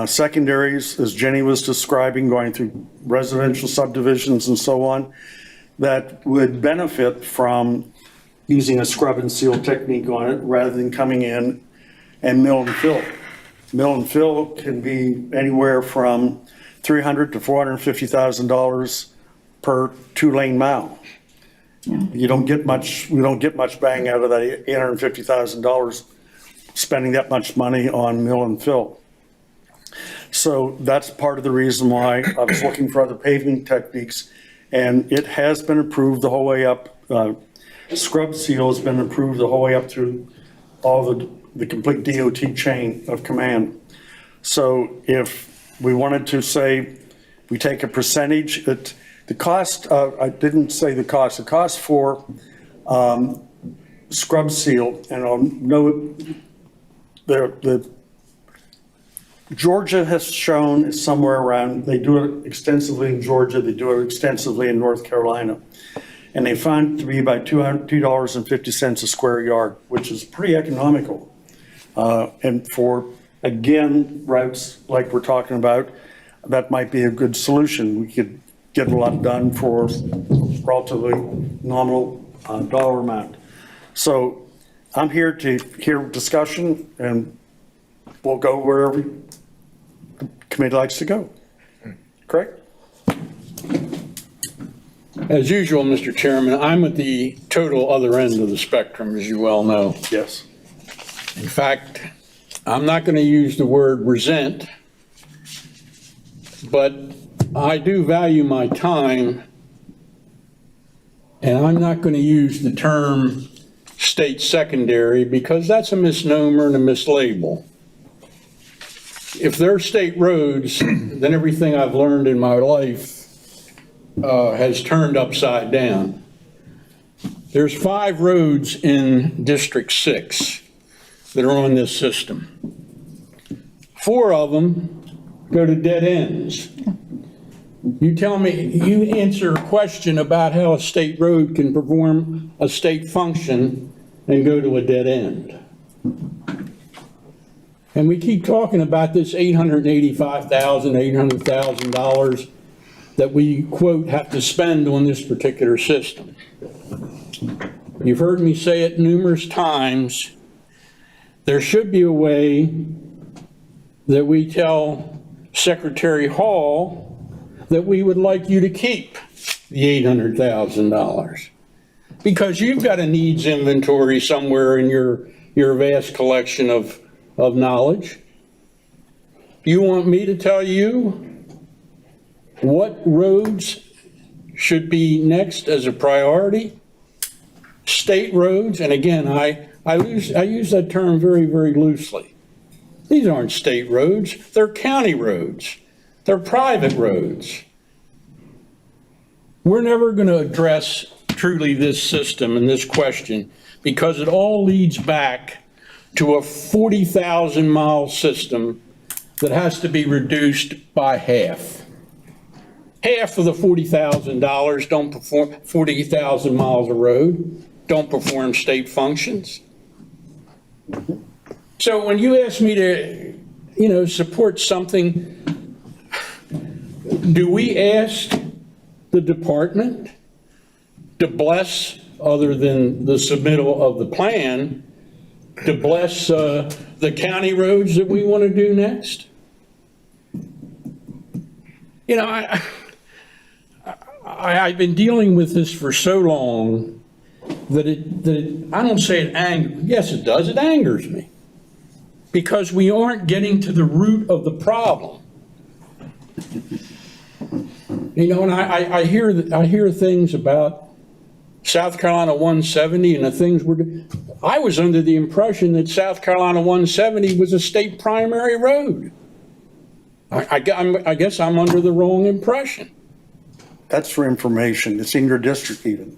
secondaries, as Jenny was describing, going through residential subdivisions and so on, that would benefit from using a scrub and seal technique on it rather than coming in and mill and fill. Mill and fill can be anywhere from $300,000 to $450,000 per 2-lane mile. You don't get much. We don't get much bang out of that $850,000 spending that much money on mill and fill. So that's part of the reason why I was looking for other paving techniques, and it has been approved the whole way up. Scrub seal has been approved the whole way up through all the complete DOT chain of command. So if we wanted to say we take a percentage, the cost, I didn't say the cost for scrub seal, and I'll know the Georgia has shown somewhere around, they do it extensively in Georgia, they do it extensively in North Carolina. And they found it to be about $2.50 a square yard, which is pretty economical. And for, again, routes like we're talking about, that might be a good solution. We could get a lot done for relatively nominal dollar amount. So I'm here to hear discussion, and we'll go wherever the committee likes to go. Correct? As usual, Mr. Chairman, I'm at the total other end of the spectrum, as you well know. Yes. In fact, I'm not going to use the word resent, but I do value my time, and I'm not going to use the term state secondary because that's a misnomer and a mislabel. If they're state roads, then everything I've learned in my life has turned upside down. There's 5 roads in District 6 that are on this system. 4 of them go to dead ends. You tell me, you answer a question about how a state road can perform a state function and go to a dead end. And we keep talking about this $885,000, $800,000 that we, quote, have to spend on this particular system. You've heard me say it numerous times. There should be a way that we tell Secretary Hall that we would like you to keep the $800,000 because you've got a needs inventory somewhere in your vast collection of of knowledge. You want me to tell you what roads should be next as a priority? State roads, and again, I use that term very, very loosely. These aren't state roads, they're county roads. They're private roads. We're never going to address truly this system and this question because it all leads back to a 40,000 mile system that has to be reduced by half. Half of the $40,000 don't perform, 40,000 miles of road don't perform state functions. So when you ask me to, support something, do we ask the department to bless, other than the submittal of the plan, to bless the county roads that we want to do next? I've been dealing with this for so long that I don't say it angers, yes it does, it angers me. Because we aren't getting to the root of the problem. And I hear things about South Carolina 170 and the things I was under the impression that South Carolina 170 was a state primary road. I guess I'm under the wrong impression. That's for information. It's in your district even.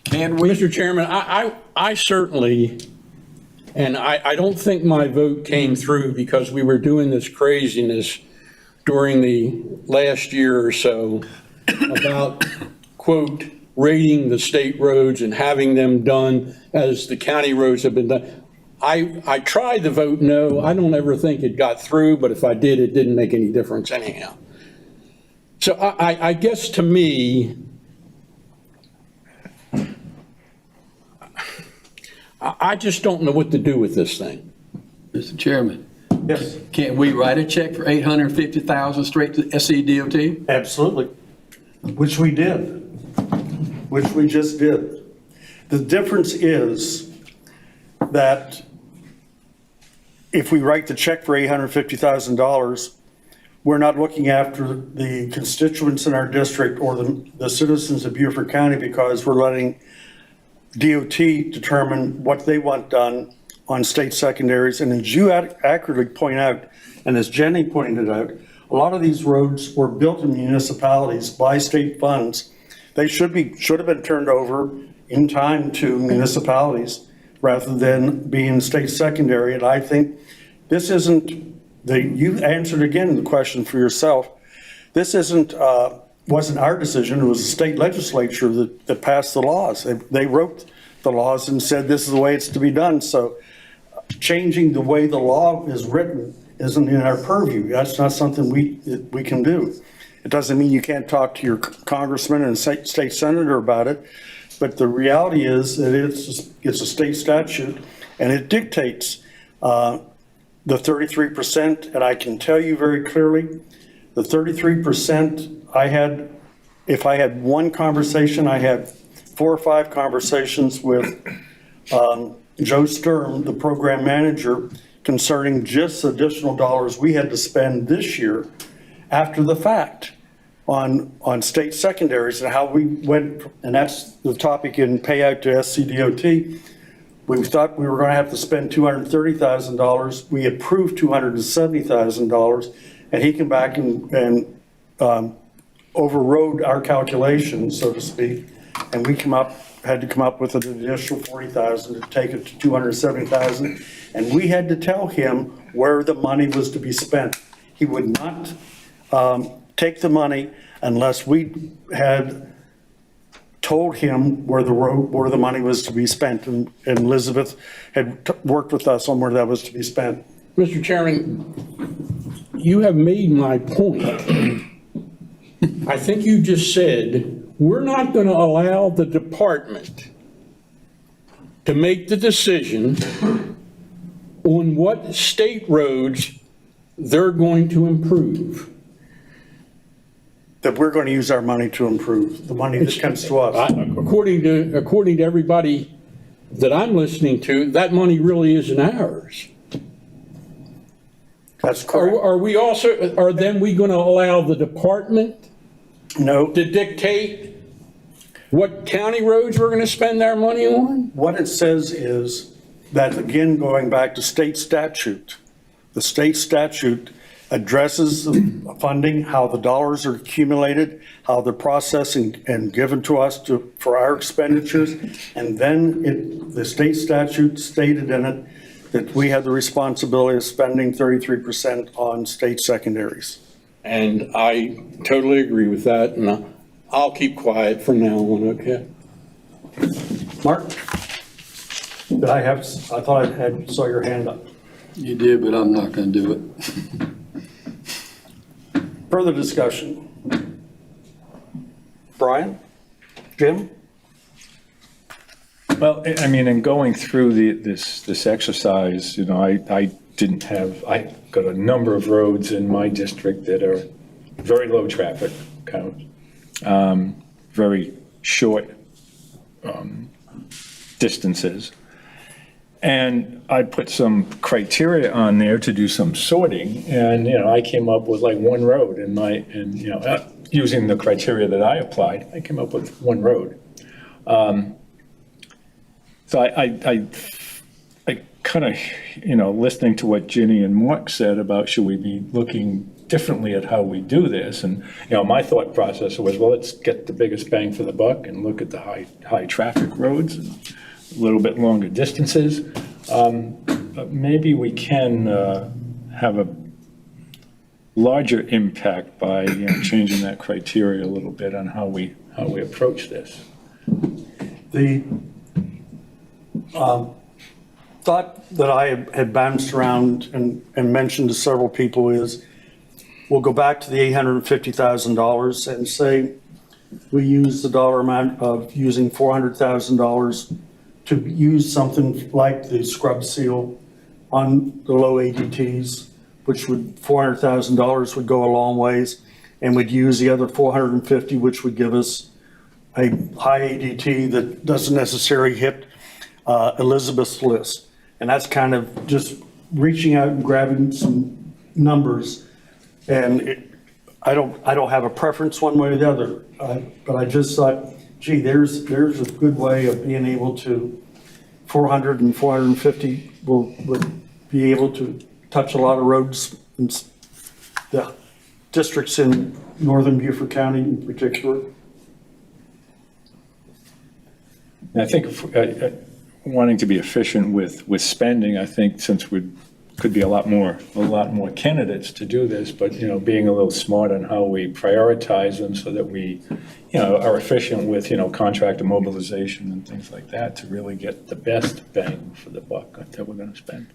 Mr. Chairman, I certainly, and I don't think my vote came through because we were doing this craziness during the last year or so about, quote, rating the state roads and having them done as the county roads have been done. I tried to vote no. I don't ever think it got through, but if I did, it didn't make any difference anyhow. So I guess to me, I just don't know what to do with this thing. Mr. Chairman. Yes. Can't we write a check for $850,000 straight to SCDOT? Absolutely. Which we did. Which we just did. The difference is that if we write the check for $850,000, we're not looking after the constituents in our district or the citizens of Beaufort County because we're letting DOT determine what they want done on state secondaries. And as you accurately point out, and as Jenny pointed out, a lot of these roads were built in municipalities by state funds. They should have been turned over in time to municipalities rather than being state secondary. And I think this isn't you answered again the question for yourself. This wasn't our decision. It was the state legislature that passed the laws. They wrote the laws and said this is the way it's to be done. So changing the way the law is written isn't in our purview. That's not something we can do. It doesn't mean you can't talk to your congressman and state senator about it, but the reality is that it's a state statute and it dictates the 33%, and I can tell you very clearly, the 33% if I had one conversation, I had 4 or 5 conversations with Joe Sturm, the program manager, concerning just additional dollars we had to spend this year after the fact on state secondaries and how we went, and that's the topic in payout to SCDOT. We thought we were going to have to spend $230,000. We approved $270,000, and he came back and overrode our calculations, so to speak, and we had to come up with an additional $40,000 to take it to $270,000, and we had to tell him where the money was to be spent. He would not take the money unless we had told him where the money was to be spent, and Elizabeth had worked with us on where that was to be spent. Mr. Chairman, you have made my point. I think you just said, we're not going to allow the department to make the decision on what state roads they're going to improve. That we're going to use our money to improve, the money that comes to us. According to everybody that I'm listening to, that money really isn't ours. That's correct. Are we also, are then we going to allow the department No, to dictate what county roads we're going to spend our money on? what it says is that, again, going back to state statute, the state statute addresses the funding, how the dollars are accumulated, how they're processed and given to us for our expenditures. And then the state statute stated in it that we have the responsibility of spending 33% on state secondaries. And I totally agree with that, and I'll keep quiet from now on, okay? Mark? I thought I saw your hand up. You did, but I'm not going to do it. Further discussion? Brian? Jim? Well, I mean, in going through this exercise, you know, I got a number of roads in my district that are very low traffic count, very short distances. And I put some criteria on there to do some sorting, and, you know, I came up with like one road using the criteria that I applied, I came up with one road. So I kind of, you know, listening to what Ginny and Mark said about should we be looking differently at how we do this, and, you know, my thought process was, well, let's get the biggest bang for the buck and look at the high traffic roads and a little bit longer distances. But maybe we can have a larger impact by, you know, changing that criteria a little bit on how we approach this. The thought that I had bounced around and mentioned to several people is, we'll go back to the $850,000 and say we use the dollar amount of using $400,000 to use something like the scrub seal on the low ADTs, which would, $400,000 would go a long ways, and we'd use the other 450, which would give us a high ADT that doesn't necessarily hit Elizabeth's list. And that's kind of just reaching out and grabbing some numbers. And I don't have a preference one way or the other, but I just thought, gee, there's a good way of being able to, 400 and 450 would be able to touch a lot of roads in the districts in northern Beaufort County in particular. And I think wanting to be efficient with spending, I think since we could be a lot more candidates to do this, but, you know, being a little smart on how we prioritize them so that we, you know, are efficient with, you know, contractor mobilization and things like that to really get the best bang for the buck that we're going to spend.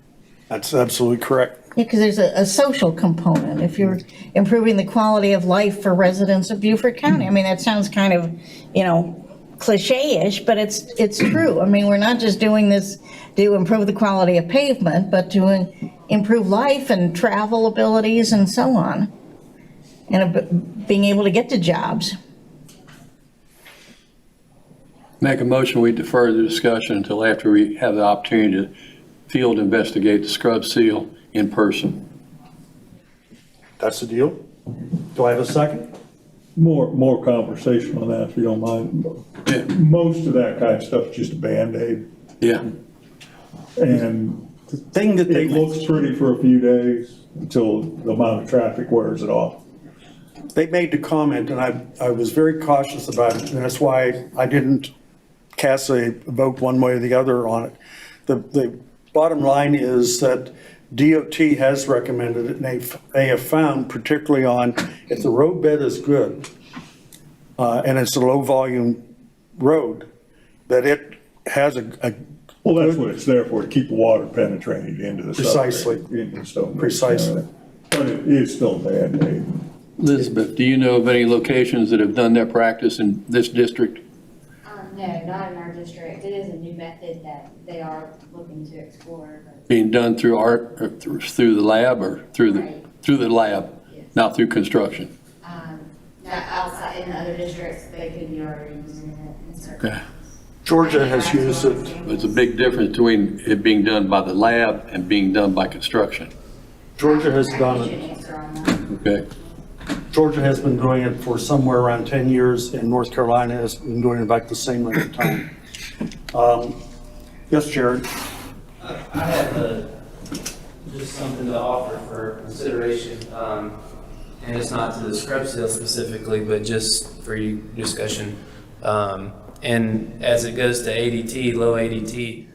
That's absolutely correct. Yeah, because there's a social component. If you're improving the quality of life for residents of Beaufort County, I mean, that sounds kind of, you know, cliche-ish, but it's true. I mean, we're not just doing this to improve the quality of pavement, but to improve life and travel abilities and so on, and being able to get to jobs. Make a motion, we defer the discussion until after we have the opportunity to field investigate the scrub seal in person. That's the deal. Do I have a second? More conversation on that, if you don't mind. Yeah. Most of that kind of stuff is just a Band-Aid. Yeah. And The thing that it looks pretty for a few days until the amount of traffic wears it off. they made the comment, and I was very cautious about it, and that's why I didn't cast a vote one way or the other on it. The bottom line is that DOT has recommended it, and they have found, particularly on, if the roadbed is good, and it's a low-volume road, that it has a Well, that's what it's there for, to keep the water penetrating into the Precisely. into the stone. Precisely. But it is still Band-Aid. Elizabeth, do you know of any locations that have done that practice in this district? No, not in our district. It is a new method that they are looking to explore. Being done through art, or through the lab, or through the lab, Yes. not through construction? Not outside in other districts, they could be already using it in certain. Okay. Georgia has used it. There's a big difference between it being done by the lab and being done by construction. Georgia has done it. Answer on that. Okay. Georgia has been doing it for somewhere around 10 years, and North Carolina has been doing it about the same length of time. Yes, Jared? I have just something to offer for consideration, and it's not to the scrub seal specifically, but just for your discussion. And as it goes to ADT, low ADT,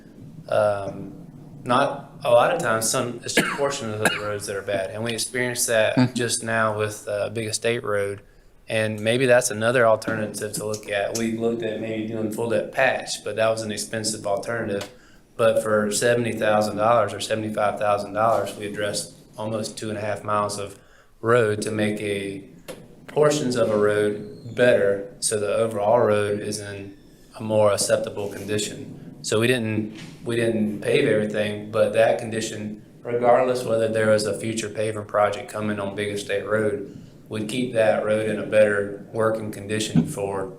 not a lot of times, it's just a portion of the roads that are bad. And we experienced that just now with Big Estate Road. And maybe that's another alternative to look at. We looked at maybe doing full depth patch, but that was an expensive alternative. But for $70,000 or $75,000, we addressed almost 2.5 miles of road to make portions of a road better, so the overall road is in a more acceptable condition. So we didn't pave everything, but that condition, regardless whether there was a future paving project coming on Big Estate Road, would keep that road in a better working condition for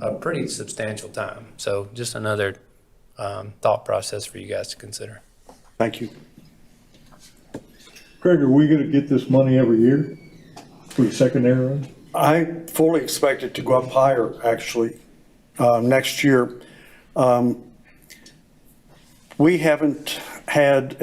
a pretty substantial time. So just another thought process for you guys to consider. Thank you. Craig, are we gonna get this money every year for the secondary road? I fully expect it to go up higher, actually, next year. We haven't had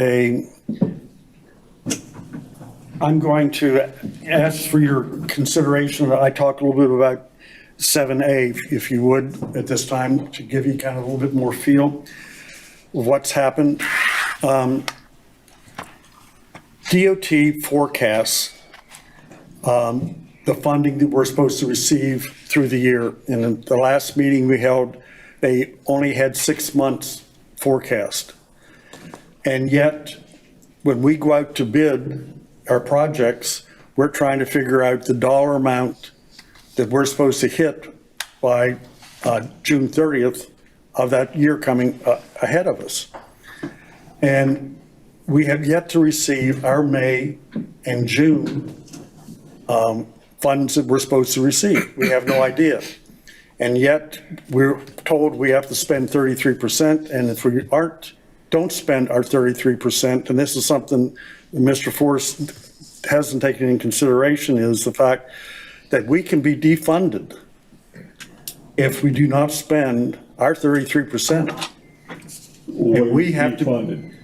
I'm going to ask for your consideration. I talked a little bit about 7A, if you would, at this time, to give you kind of a little bit more feel of what's happened. DOT forecasts the funding that we're supposed to receive through the year. And in the last meeting we held, they only had 6 months forecast. And yet, when we go out to bid our projects, we're trying to figure out the dollar amount that we're supposed to hit by June 30th of that year coming ahead of us. And we have yet to receive our May and June funds that we're supposed to receive. We have no idea. And yet, we're told we have to spend 33%, and if we don't spend our 33%, and this is something that Mr. Forrest hasn't taken into consideration, is the fact that we can be defunded if we do not spend our 33%. And we have to. Funded.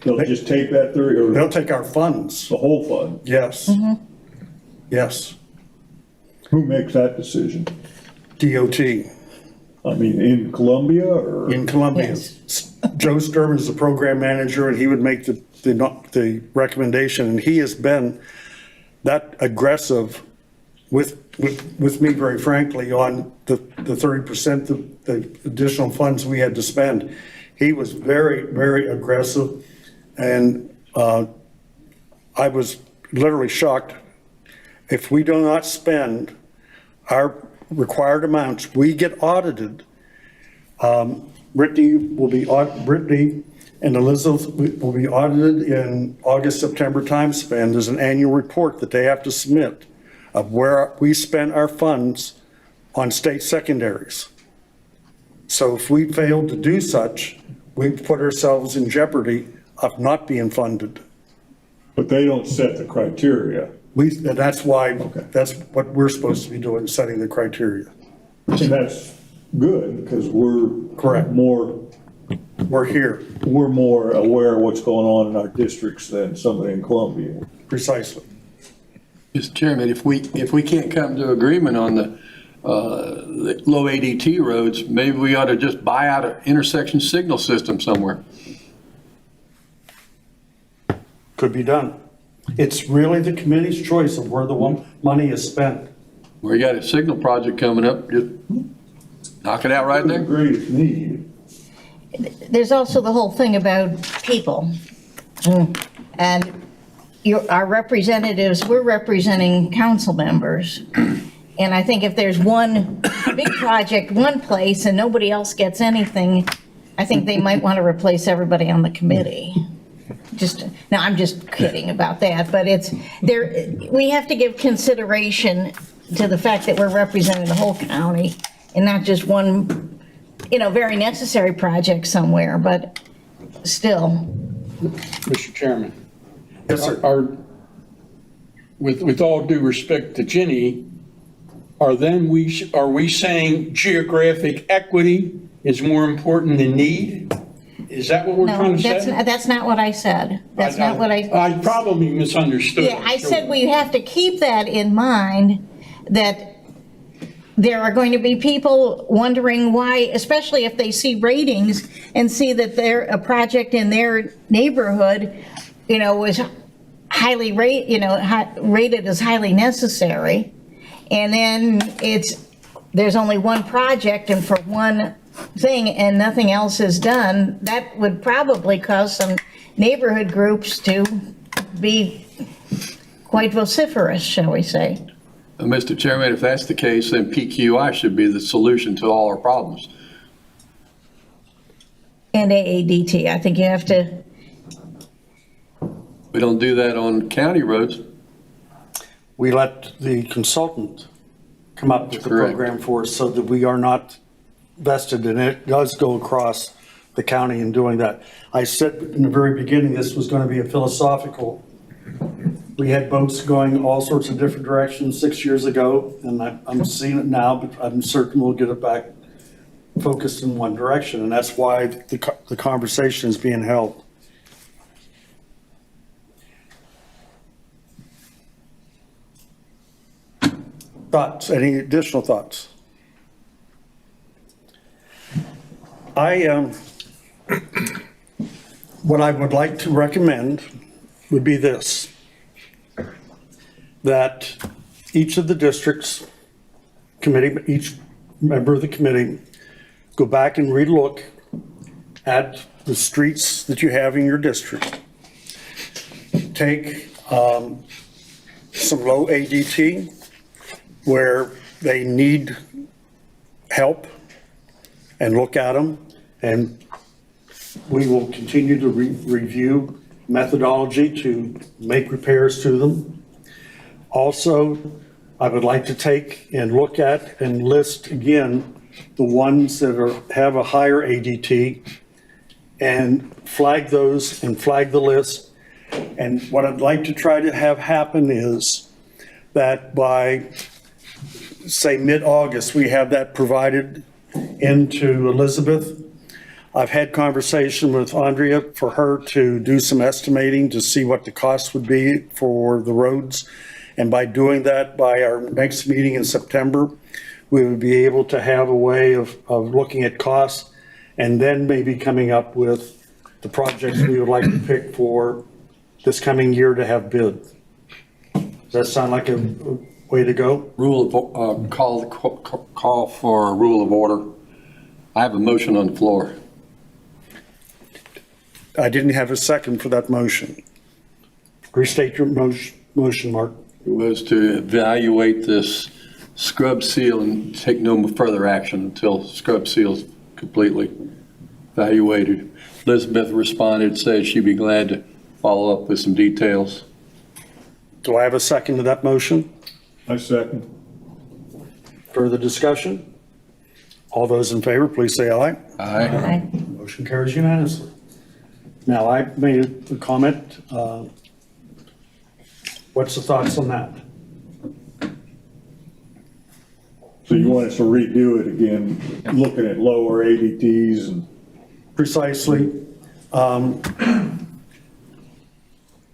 They'll just take that 30, or They'll take our funds. the whole fund? Yes. Yes. Who makes that decision? DOT. I mean, in Columbia or? In Columbia. Joe Sturman is the program manager, and he would make the recommendation, and he has been that aggressive with me, very frankly, on the 30%, the additional funds we had to spend. He was very, very aggressive, and I was literally shocked. If we do not spend our required amounts, we get audited. Brittany and Elizabeth will be audited in August, September time span. There's an annual report that they have to submit of where we spent our funds on state secondaries. So if we fail to do such, we put ourselves in jeopardy of not being funded. But they don't set the criteria. That's why, that's what we're supposed to be doing, setting the criteria. And that's good, because we're Correct. We're here. We're more aware of what's going on in our districts than somebody in Columbia. Precisely. Mr. Chairman, if we can't come to agreement on the low ADT roads, maybe we ought to just buy out an intersection signal system somewhere. Could be done. It's really the committee's choice of where the money is spent. Where you got a signal project coming up, just knock it out right there. Greatest need. There's also the whole thing about people. And our representatives, we're representing council members. And I think if there's one big project, one place, and nobody else gets anything, I think they might want to replace everybody on the committee. Now, I'm just kidding about that, but we have to give consideration to the fact that we're representing the whole county and not just one very necessary project somewhere, but still. Mr. Chairman. Yes, sir. With all due respect to Ginny, are we saying geographic equity is more important than need? Is that what we're trying to say? No, that's not what I said. That's not what I probably misunderstood. Yeah, I said we have to keep that in mind, that there are going to be people wondering why, especially if they see ratings and see that a project in their neighborhood, was highly rated as highly necessary. And then there's only one project and for one thing and nothing else is done. That would probably cause some neighborhood groups to be quite vociferous, shall we say. Mr. Chairman, if that's the case, then PQI should be the solution to all our problems. And AADT, I think you have to. We don't do that on county roads. We let the consultant come up with the Correct. program for us so that we are not vested in it. It does go across the county in doing that. I said in the very beginning, this was going to be a philosophical. We had boats going all sorts of different directions 6 years ago, and I'm seeing it now, but I'm certain we'll get it back focused in one direction, and that's why the conversation is being held. Thoughts? Any additional thoughts? What I would like to recommend would be this, that each of the districts committee, each member of the committee, go back and relook at the streets that you have in your district. Take some low ADT where they need help and look at them, and we will continue to review methodology to make repairs to them. Also, I would like to take and look at and list again the ones that have a higher ADT and flag those and flag the list. And what I'd like to try to have happen is that by, say, mid-August, we have that provided into Elizabeth. I've had conversation with Andrea for her to do some estimating to see what the cost would be for the roads. And by doing that, by our next meeting in September, we would be able to have a way of looking at costs and then maybe coming up with the projects we would like to pick for this coming year to have bid. Does that sound like a way to go? Call for a rule of order. I have a motion on the floor. I didn't have a second for that motion. Restate your motion, Mark. It was to evaluate this scrub seal and take no further action until scrub seal's completely evaluated. Elizabeth responded, said she'd be glad to follow up with some details. Do I have a second to that motion? I second. Further discussion? All those in favor, please say aye. Aye. Motion carries unanimously. Now, I made a comment. What's the thoughts on that? So you want us to redo it again, looking at lower ADTs and? Precisely.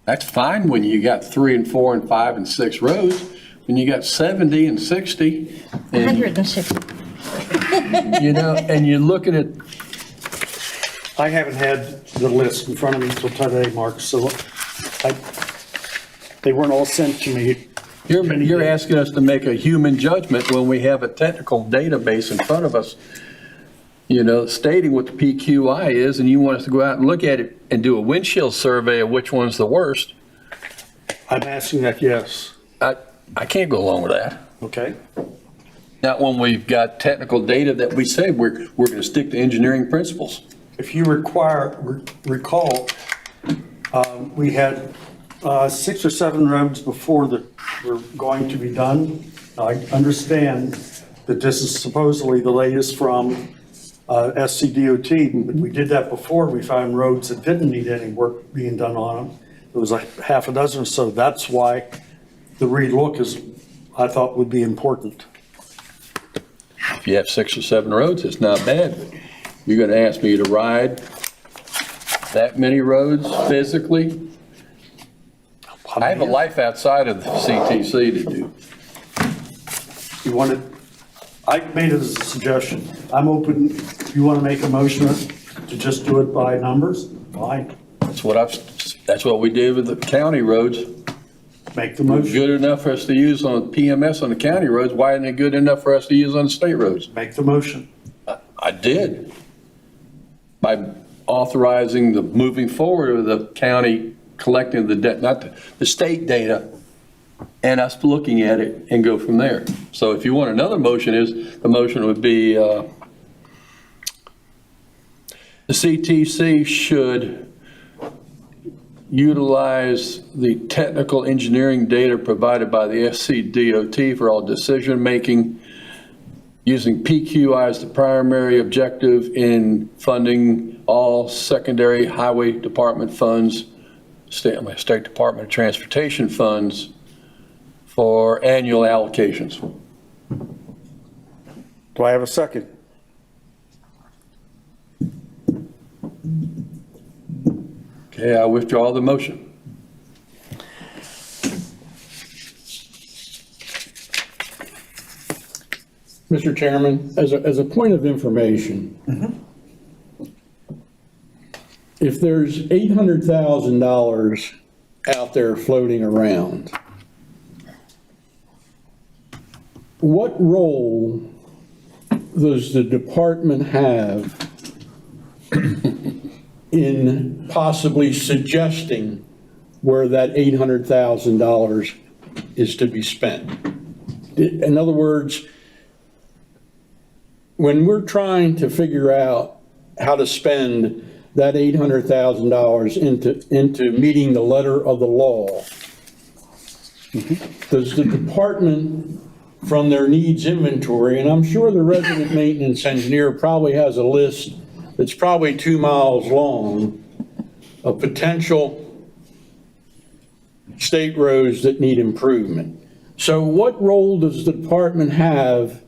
That's fine when you got 3 and 4 and 5 and 6 roads. When you got 70 and 60. And, 160. and you're looking at. I haven't had the list in front of me until today, Mark, so they weren't all sent to me. You're asking us to make a human judgment when we have a technical database in front of us, stating what the PQI is, and you want us to go out and look at it and do a windshield survey of which one's the worst. I'm asking that, yes. I can't go along with that. Okay. Not when we've got technical data that we say we're going to stick to engineering principles. If you recall, we had 6 or 7 roads before that were going to be done. I understand that this is supposedly the latest from SCDOT. But we did that before. We found roads that didn't need any work being done on them. It was like half a dozen or so. That's why the relook is, I thought, would be important. If you have 6 or 7 roads, it's not bad. But you're going to ask me to ride that many roads physically? I have a life outside of the CTC to do. You want to, I made it as a suggestion. I'm open, if you want to make a motion to just do it by numbers, fine. That's what we did with the county roads. Make the motion. Good enough for us to use on PMS on the county roads. Why isn't it good enough for us to use on the state roads? Make the motion. I did. By authorizing the moving forward of the county collecting the debt, not the state data, and us looking at it and go from there. So if you want another motion, the motion would be the CTC should utilize the technical engineering data provided by the SCDOT for all decision-making, using PQI as the primary objective in funding all secondary highway department funds, State Department of Transportation funds for annual allocations. Do I have a second? Okay, I withdraw the motion. Mr. Chairman, as a point of information, if there's $800,000 out there floating around, what role does the department have in possibly suggesting where that $800,000 is to be spent? In other words, when we're trying to figure out how to spend that $800,000 into meeting the letter of the law, does the department, from their needs inventory, and I'm sure the resident maintenance engineer probably has a list that's probably 2 miles long of potential state roads that need improvement. So what role does the department have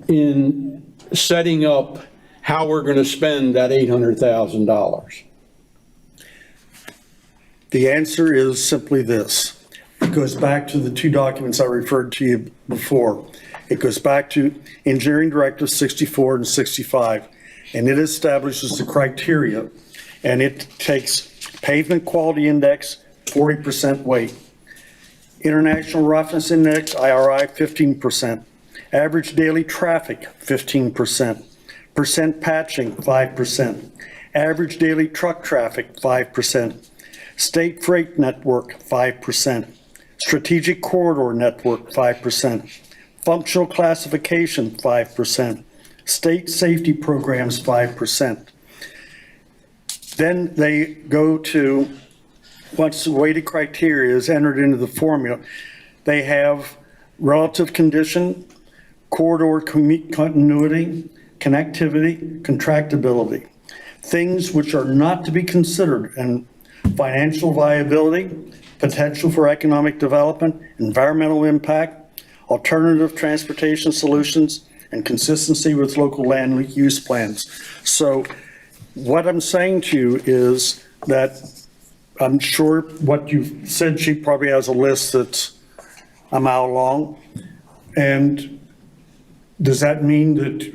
in setting up how we're going to spend that $800,000? The answer is simply this. It goes back to the 2 documents I referred to you before. It goes back to Engineering Directive 64 and 65, and it establishes the criteria, and it takes pavement quality index, 40% weight. International Roughness Index, IRI, 15%. Average daily traffic, 15%. Percent patching, 5%. Average daily truck traffic, 5%. State freight network, 5%. Strategic corridor network, 5%. Functional classification, 5%. State safety programs, 5%. Then they go to, once the weighted criteria is entered into the formula, they have relative condition, corridor continuity, connectivity, contractability. Things which are not to be considered in financial viability, potential for economic development, environmental impact, alternative transportation solutions, and consistency with local land use plans. So what I'm saying to you is that I'm sure what you've said, she probably has a list that's a mile long. And does that mean that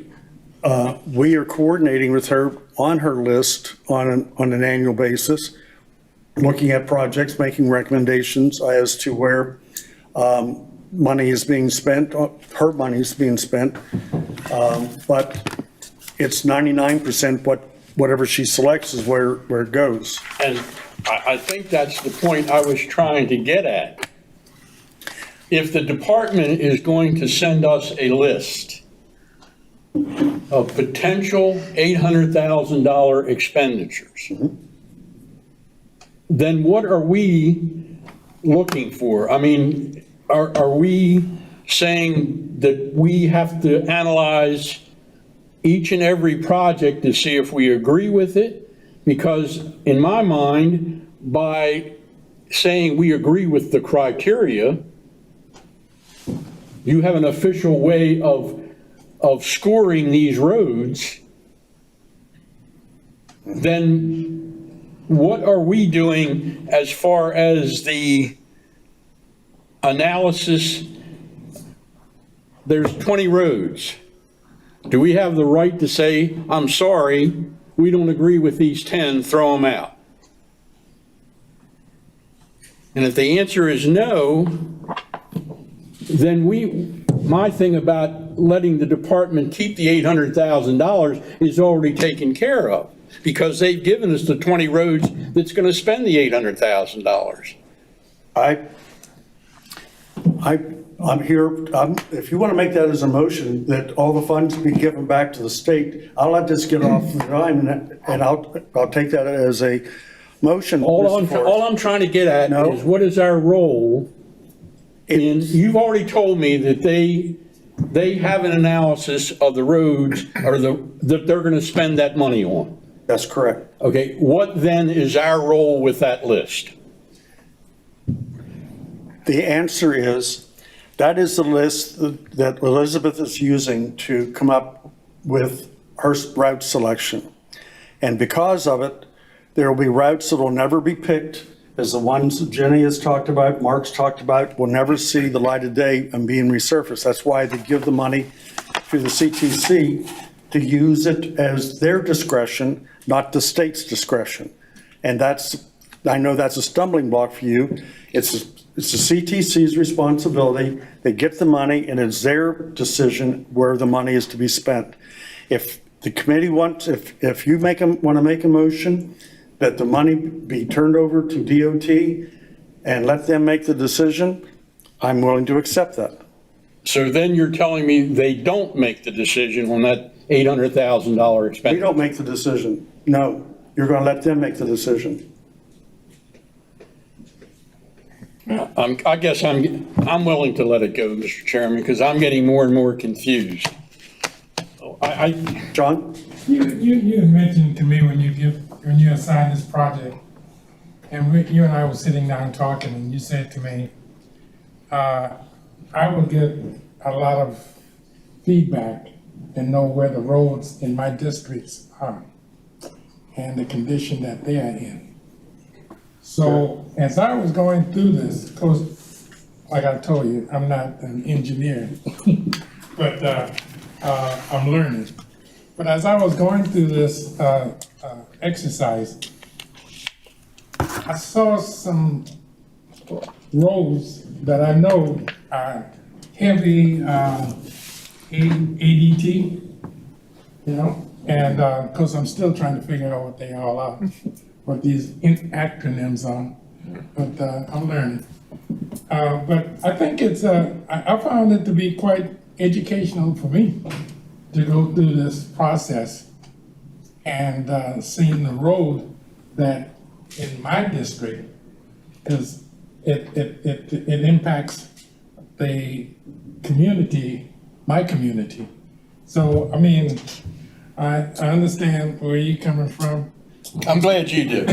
we are coordinating with her on her list on an annual basis, looking at projects, making recommendations as to where money is being spent, her money is being spent, but it's 99% whatever she selects is where it goes. And I think that's the point I was trying to get at. If the department is going to send us a list of potential $800,000 expenditures, then what are we looking for? I mean, are we saying that we have to analyze each and every project to see if we agree with it, because in my mind, by saying we agree with the criteria, you have an official way of scoring these roads. Then what are we doing as far as the analysis? There's 20 roads. Do we have the right to say, I'm sorry, we don't agree with these 10, throw them out? And if the answer is no, then my thing about letting the department keep the $800,000 is already taken care of, because they've given us the 20 roads that's going to spend the $800,000. I'm here, if you want to make that as a motion, that all the funds be given back to the state, I'll let this get off the line, and I'll take that as a motion. All I'm trying to get at is, what is our role? And you've already told me that they have an analysis of the roads or that they're going to spend that money on. That's correct. Okay, what then is our role with that list? The answer is, that is the list that Elizabeth is using to come up with her route selection. And because of it, there will be routes that will never be picked, as the ones that Jenny has talked about, Mark's talked about, will never see the light of day and being resurfaced. That's why they give the money to the CTC to use it as their discretion, not the state's discretion. And I know that's a stumbling block for you. It's the CTC's responsibility. They get the money, and it's their decision where the money is to be spent. If the committee wants, if you want to make a motion that the money be turned over to DOT and let them make the decision, I'm willing to accept that. So then you're telling me they don't make the decision on that $800,000 expense? We don't make the decision. No, you're going to let them make the decision. I guess I'm willing to let it go, Mr. Chairman, because I'm getting more and more confused. John? You mentioned to me when you assigned this project, and you and I were sitting down talking, and you said to me, I will get a lot of feedback and know where the roads in my districts are and the condition that they are in. So as I was going through this, of course, like I told you, I'm not an engineer, but I'm learning. But as I was going through this exercise, I saw some roads that I know are heavy ADT, you know, and because I'm still trying to figure out what they all are, what these acronyms are, but I'm learning. But I think I found it to be quite educational for me to go through this process and seeing the road that in my district, because it impacts the community, my community. So, I mean, I understand where you're coming from. I'm glad you do.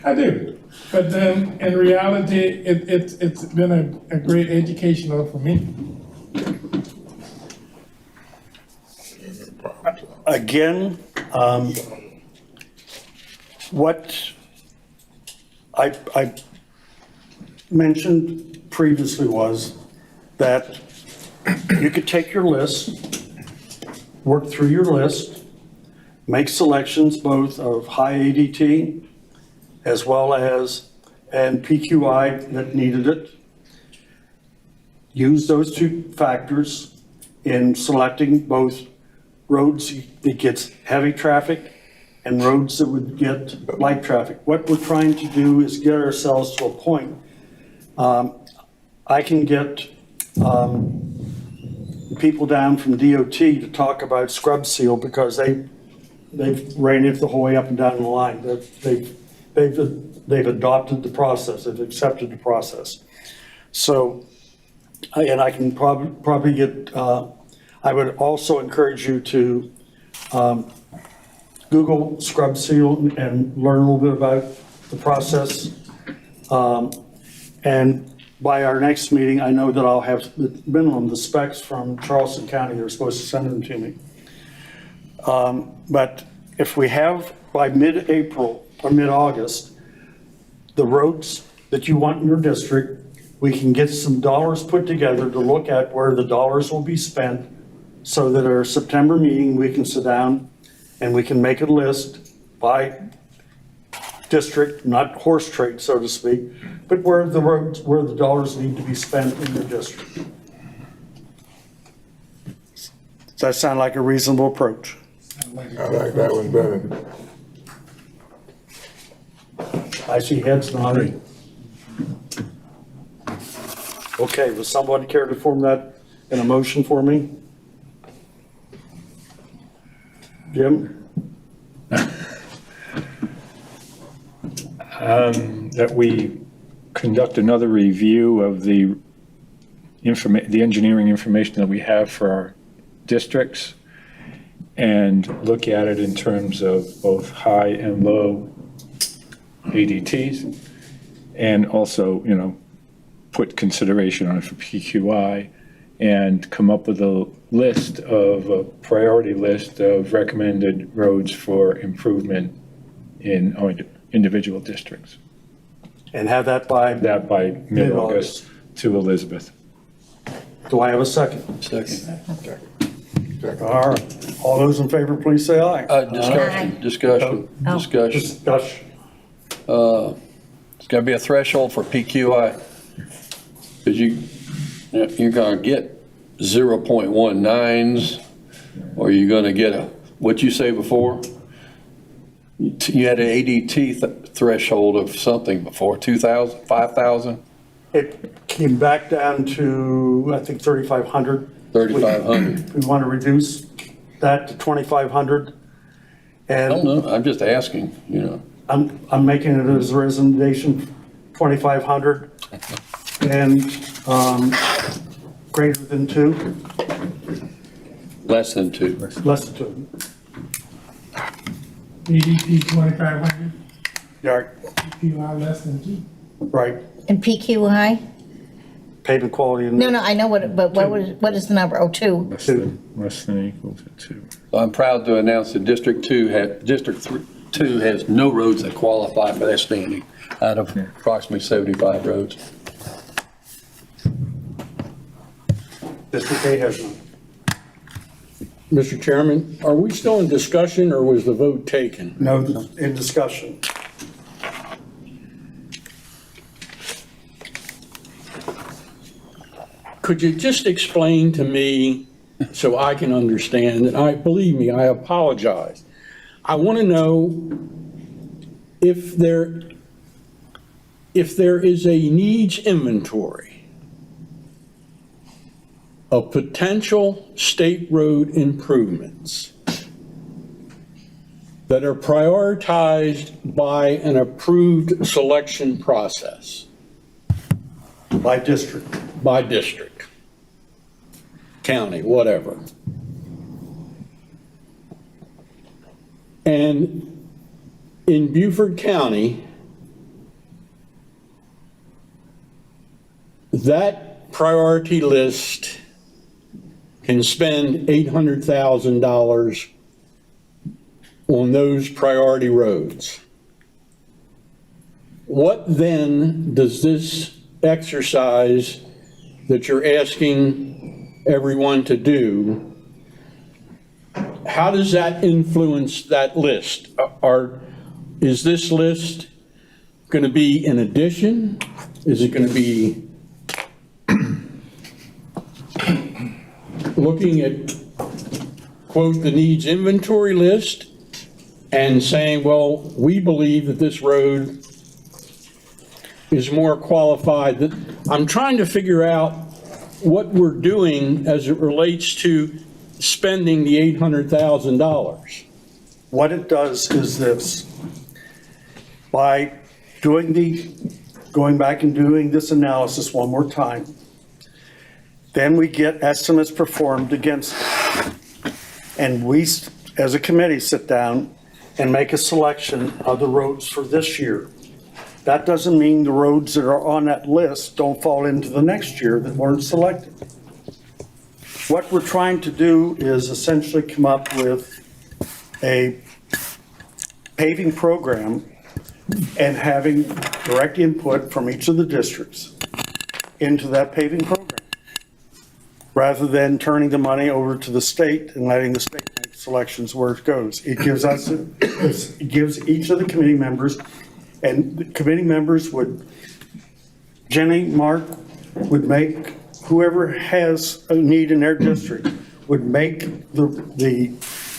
I do. But then in reality, it's been a great educational for me. Again, what I mentioned previously was that you could take your list, work through your list, make selections both of high ADT as well as and PQI that needed it. Use those two factors in selecting both roads that gets heavy traffic and roads that would get light traffic. What we're trying to do is get ourselves to a point. I can get people down from DOT to talk about scrub seal because they've ran it the whole way up and down the line. They've adopted the process. They've accepted the process. So, and I can probably get. I would also encourage you to Google scrub seal and learn a little bit about the process. And by our next meeting, I know that I'll have the minimum, the specs from Charleston County. They're supposed to send them to me. But if we have by mid-April or mid-August, the roads that you want in your district, we can get some dollars put together to look at where the dollars will be spent so that our September meeting, we can sit down and we can make a list by district, not horse trade, so to speak, but where the roads, where the dollars need to be spent in your district. Does that sound like a reasonable approach? I like that one better. I see heads nodding. Okay, would someone care to form that in a motion for me? Jim? That we conduct another review of the engineering information that we have for our districts and look at it in terms of both high and low ADTs, and also, put consideration on it for PQI, and come up with a priority list of recommended roads for improvement in our individual districts. And have that by Mid-August to Elizabeth. Do I have a second? Second. All right. All those in favor, please say aye. Discussion. Discussion. It's gotta be a threshold for PQI. Because you're gonna get 0.19s, or you're gonna get what'd you say before? You had an ADT threshold of something before, 2,000, 5,000? It came back down to, I think, 3,500. 3,500. We want to reduce that to 2,500. I don't know, I'm just asking, I'm making it as a recommendation, 2,500 and greater than 2. Less than 2. Less than 2. EDP 2,500, Yeah, PQI less than 2. right. And PQI? Pavement quality. No, I know what, but what is the number? Oh, 2. Less than or equal to 2. I'm proud to announce that District 2 has no roads that qualify for that standing out of approximately 75 roads. District 8 has none. Mr. Chairman, are we still in discussion or was the vote taken? No, in discussion. Could you just explain to me so I can understand, and believe me, I apologize. I want to know if there is a needs inventory of potential state road improvements that are prioritized by an approved selection process. By district. By district, county, whatever. And in Beaufort County, that priority list can spend $800,000 on those priority roads. What then does this exercise that you're asking everyone to do, how does that influence that list? Is this list going to be in addition? Is it going to be looking at, quote, the needs inventory list and saying, well, we believe that this road is more qualified? I'm trying to figure out what we're doing as it relates to spending the $800,000. What it does is this. By going back and doing this analysis one more time, Then we get estimates performed against it. And we, as a committee, sit down and make a selection of the roads for this year. That doesn't mean the roads that are on that list don't fall into the next year that weren't selected. What we're trying to do is essentially come up with a paving program and having direct input from each of the districts into that paving program, rather than turning the money over to the state and letting the state make selections where it goes. It gives us, it gives each of the committee members, and the committee members would, Jenny, Mark, would make, whoever has a need in their district would make the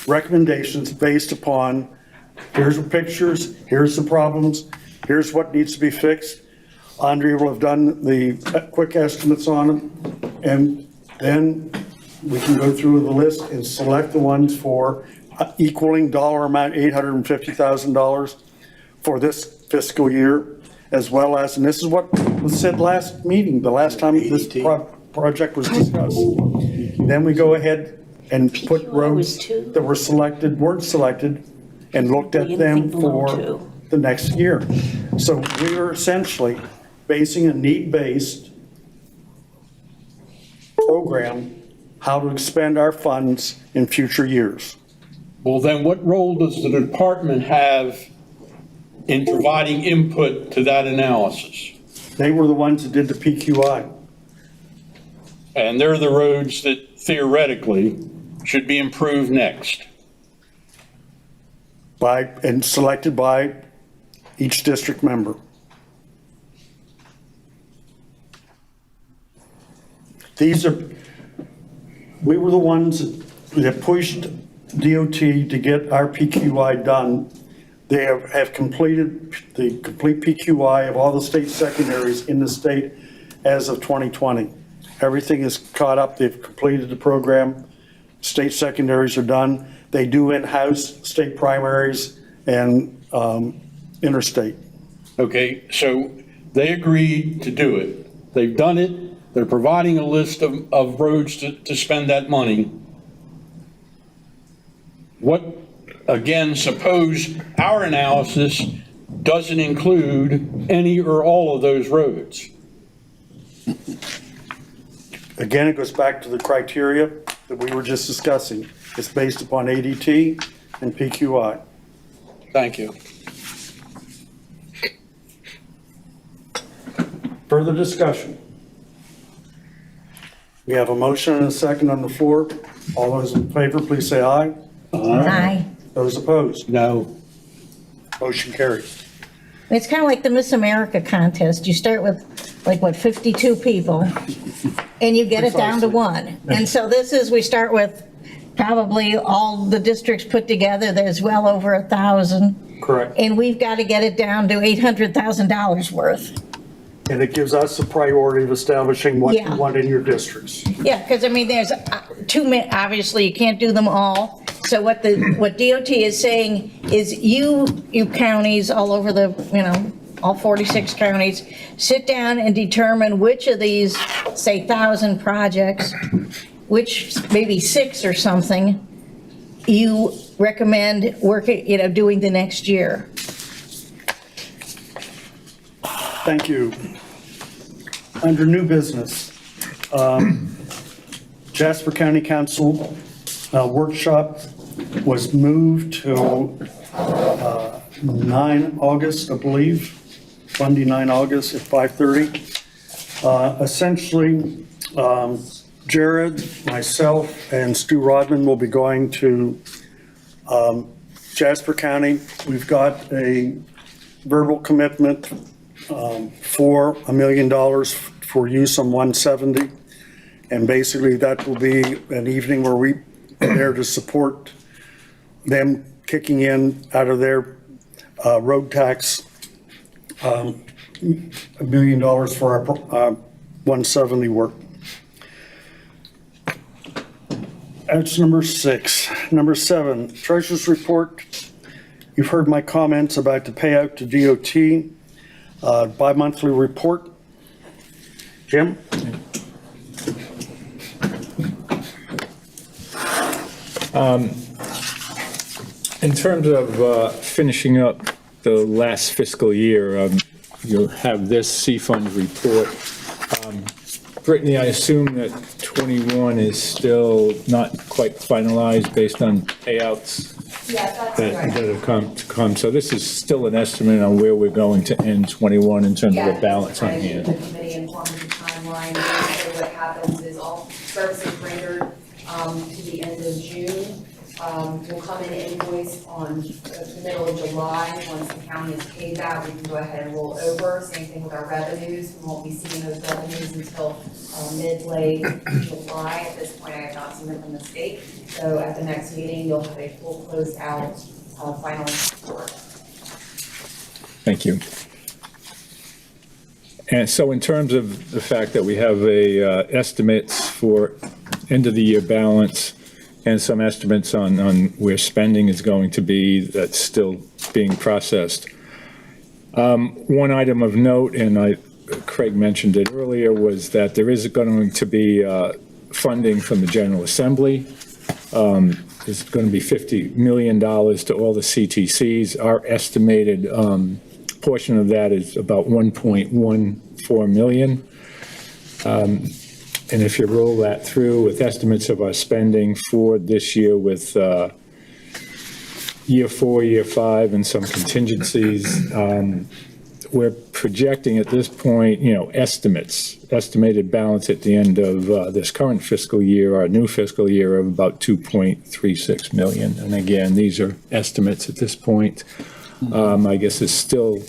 recommendations based upon, here's the pictures, here's the problems, here's what needs to be fixed. Andrea will have done the quick estimates on them, and then we can go through the list and select the ones for equaling dollar amount $850,000 for this fiscal year, as well as, and this is what was said last meeting, the last time this project was discussed. Then we go ahead and put roads that were selected, weren't selected, and looked at them for the next year. So we are essentially basing a need-based program how to expend our funds in future years. Well, then what role does the department have in providing input to that analysis? They were the ones that did the PQI. And they're the roads that theoretically should be improved next. And selected by each district member. We were the ones that pushed DOT to get our PQI done. They have completed the complete PQI of all the state secondaries in the state as of 2020. Everything is caught up. They've completed the program. State secondaries are done. They do in-house state primaries and interstate. Okay, so they agreed to do it. They've done it. They're providing a list of roads to spend that money. What, again, suppose our analysis doesn't include any or all of those roads? Again, it goes back to the criteria that we were just discussing. It's based upon ADT and PQI. Thank you. Further discussion? We have a motion and a second on the floor. All those in favor, please say aye. Aye. Those opposed? No. Motion carries. It's kind of like the Miss America contest. You start with, like, what, 52 people, and you get it down to one. And so this is, we start with probably all the districts put together, there's well over 1,000. Correct. And we've got to get it down to $800,000 worth. And it gives us the priority of establishing what you Yeah. want in your districts. Yeah, because I mean, there's too many, obviously, you can't do them all. So what DOT is saying is you counties all over the, all 46 counties, sit down and determine which of these, say, 1,000 projects, which maybe 6 or something, you recommend doing the next year. Thank you. Under new business, Jasper County Council workshop was moved to 9 August, I believe, Monday, 9 August at 5:30. Essentially, Jared, myself, and Stu Rodman will be going to Jasper County. We've got a verbal commitment for $1 million for use on 170. And basically that will be an evening where we are there to support them kicking in out of their road tax $1 million for our 170 work. That's number 6. Number 7, Treasurer's Report. You've heard my comments about the payout to DOT. Bi-monthly report. Jim? In terms of finishing up the last fiscal year, you'll have this C-Fund report. Brittany, I assume that 21 is still not quite finalized based on payouts Yes, that's that right. have come. So this is still an estimate on where we're going to end 21 in terms of the balance on hand. The committee informed the timeline. Basically what happens is all services rendered to the end of June will come in invoice on the middle of July. Once the county has paid that, we can go ahead and roll over. Same thing with our revenues. We won't be seeing those revenues until mid-late July. At this point, I have not seen them from the state. So at the next meeting, you'll have a full closed out final report. Thank you. And so in terms of the fact that we have estimates for end of the year balance and some estimates on where spending is going to be, that's still being processed. One item of note, and Craig mentioned it earlier, was that there is going to be funding from the General Assembly. There's going to be $50 million to all the CTCs. Our estimated portion of that is about 1.14 million. And if you roll that through with estimates of our spending for this year with year 4, year 5, and some contingencies, we're projecting at this point, estimated balance at the end of this current fiscal year, our new fiscal year, of about 2.36 million. And again, these are estimates at this point. I guess there's still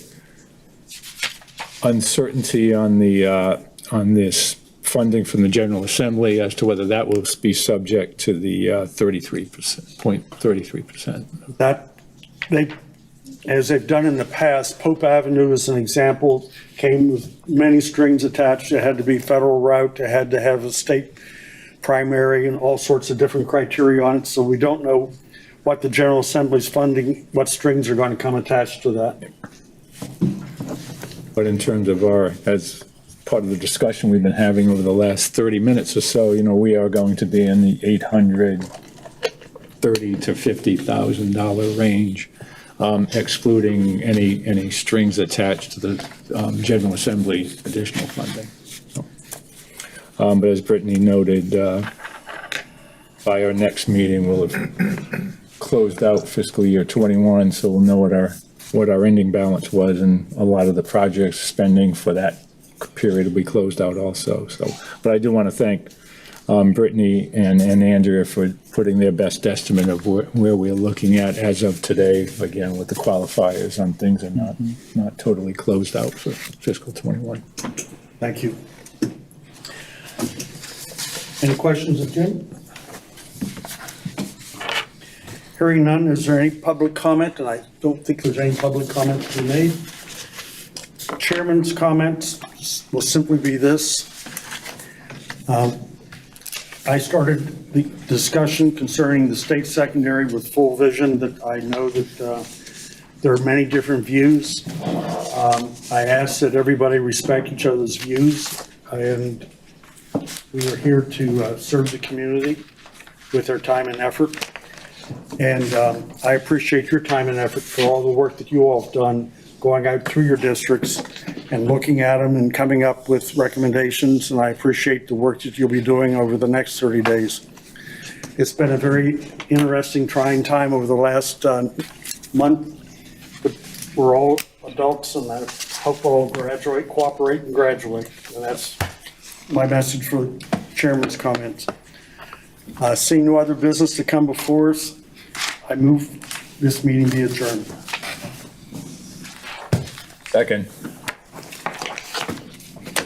uncertainty on this funding from the General Assembly as to whether that will be subject to the 0.33%. That, as they've done in the past, Pope Avenue is an example, came with many strings attached. It had to be federal route, it had to have a state primary and all sorts of different criteria on it. So we don't know what the General Assembly's funding, what strings are going to come attached to that. But in terms of as part of the discussion we've been having over the last 30 minutes or so, we are going to be in the $830,000 to $50,000 range, excluding any strings attached to the General Assembly additional funding. But as Brittany noted, by our next meeting, we'll have closed out fiscal year 21, so we'll know what our ending balance was, and a lot of the project spending for that period will be closed out also. But I do want to thank Brittany and Andrea for putting their best estimate of where we're looking at as of today, again, with the qualifiers on things are not totally closed out for fiscal 21. Thank you. Any questions of Jim? Hearing none, is there any public comment? And I don't think there's any public comment to be made. Chairman's comments will simply be this. I started the discussion concerning the state secondary with full vision that I know that there are many different views. I ask that everybody respect each other's views, and we are here to serve the community with our time and effort. And I appreciate your time and effort for all the work that you all have done, going out through your districts and looking at them and coming up with recommendations. And I appreciate the work that you'll be doing over the next 30 days. It's been a very interesting, trying time over the last month. But we're all adults, and I hope we'll cooperate and graduate. And that's my message for the chairman's comments. Seeing no other business to come before us, I move this meeting be adjourned. Second.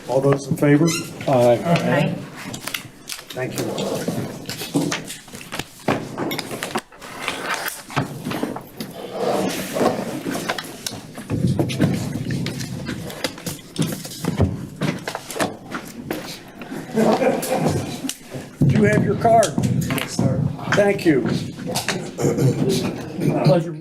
All those in favor? Aye. Thank you. Do you have your card? Yes, sir. Thank you. Pleasure.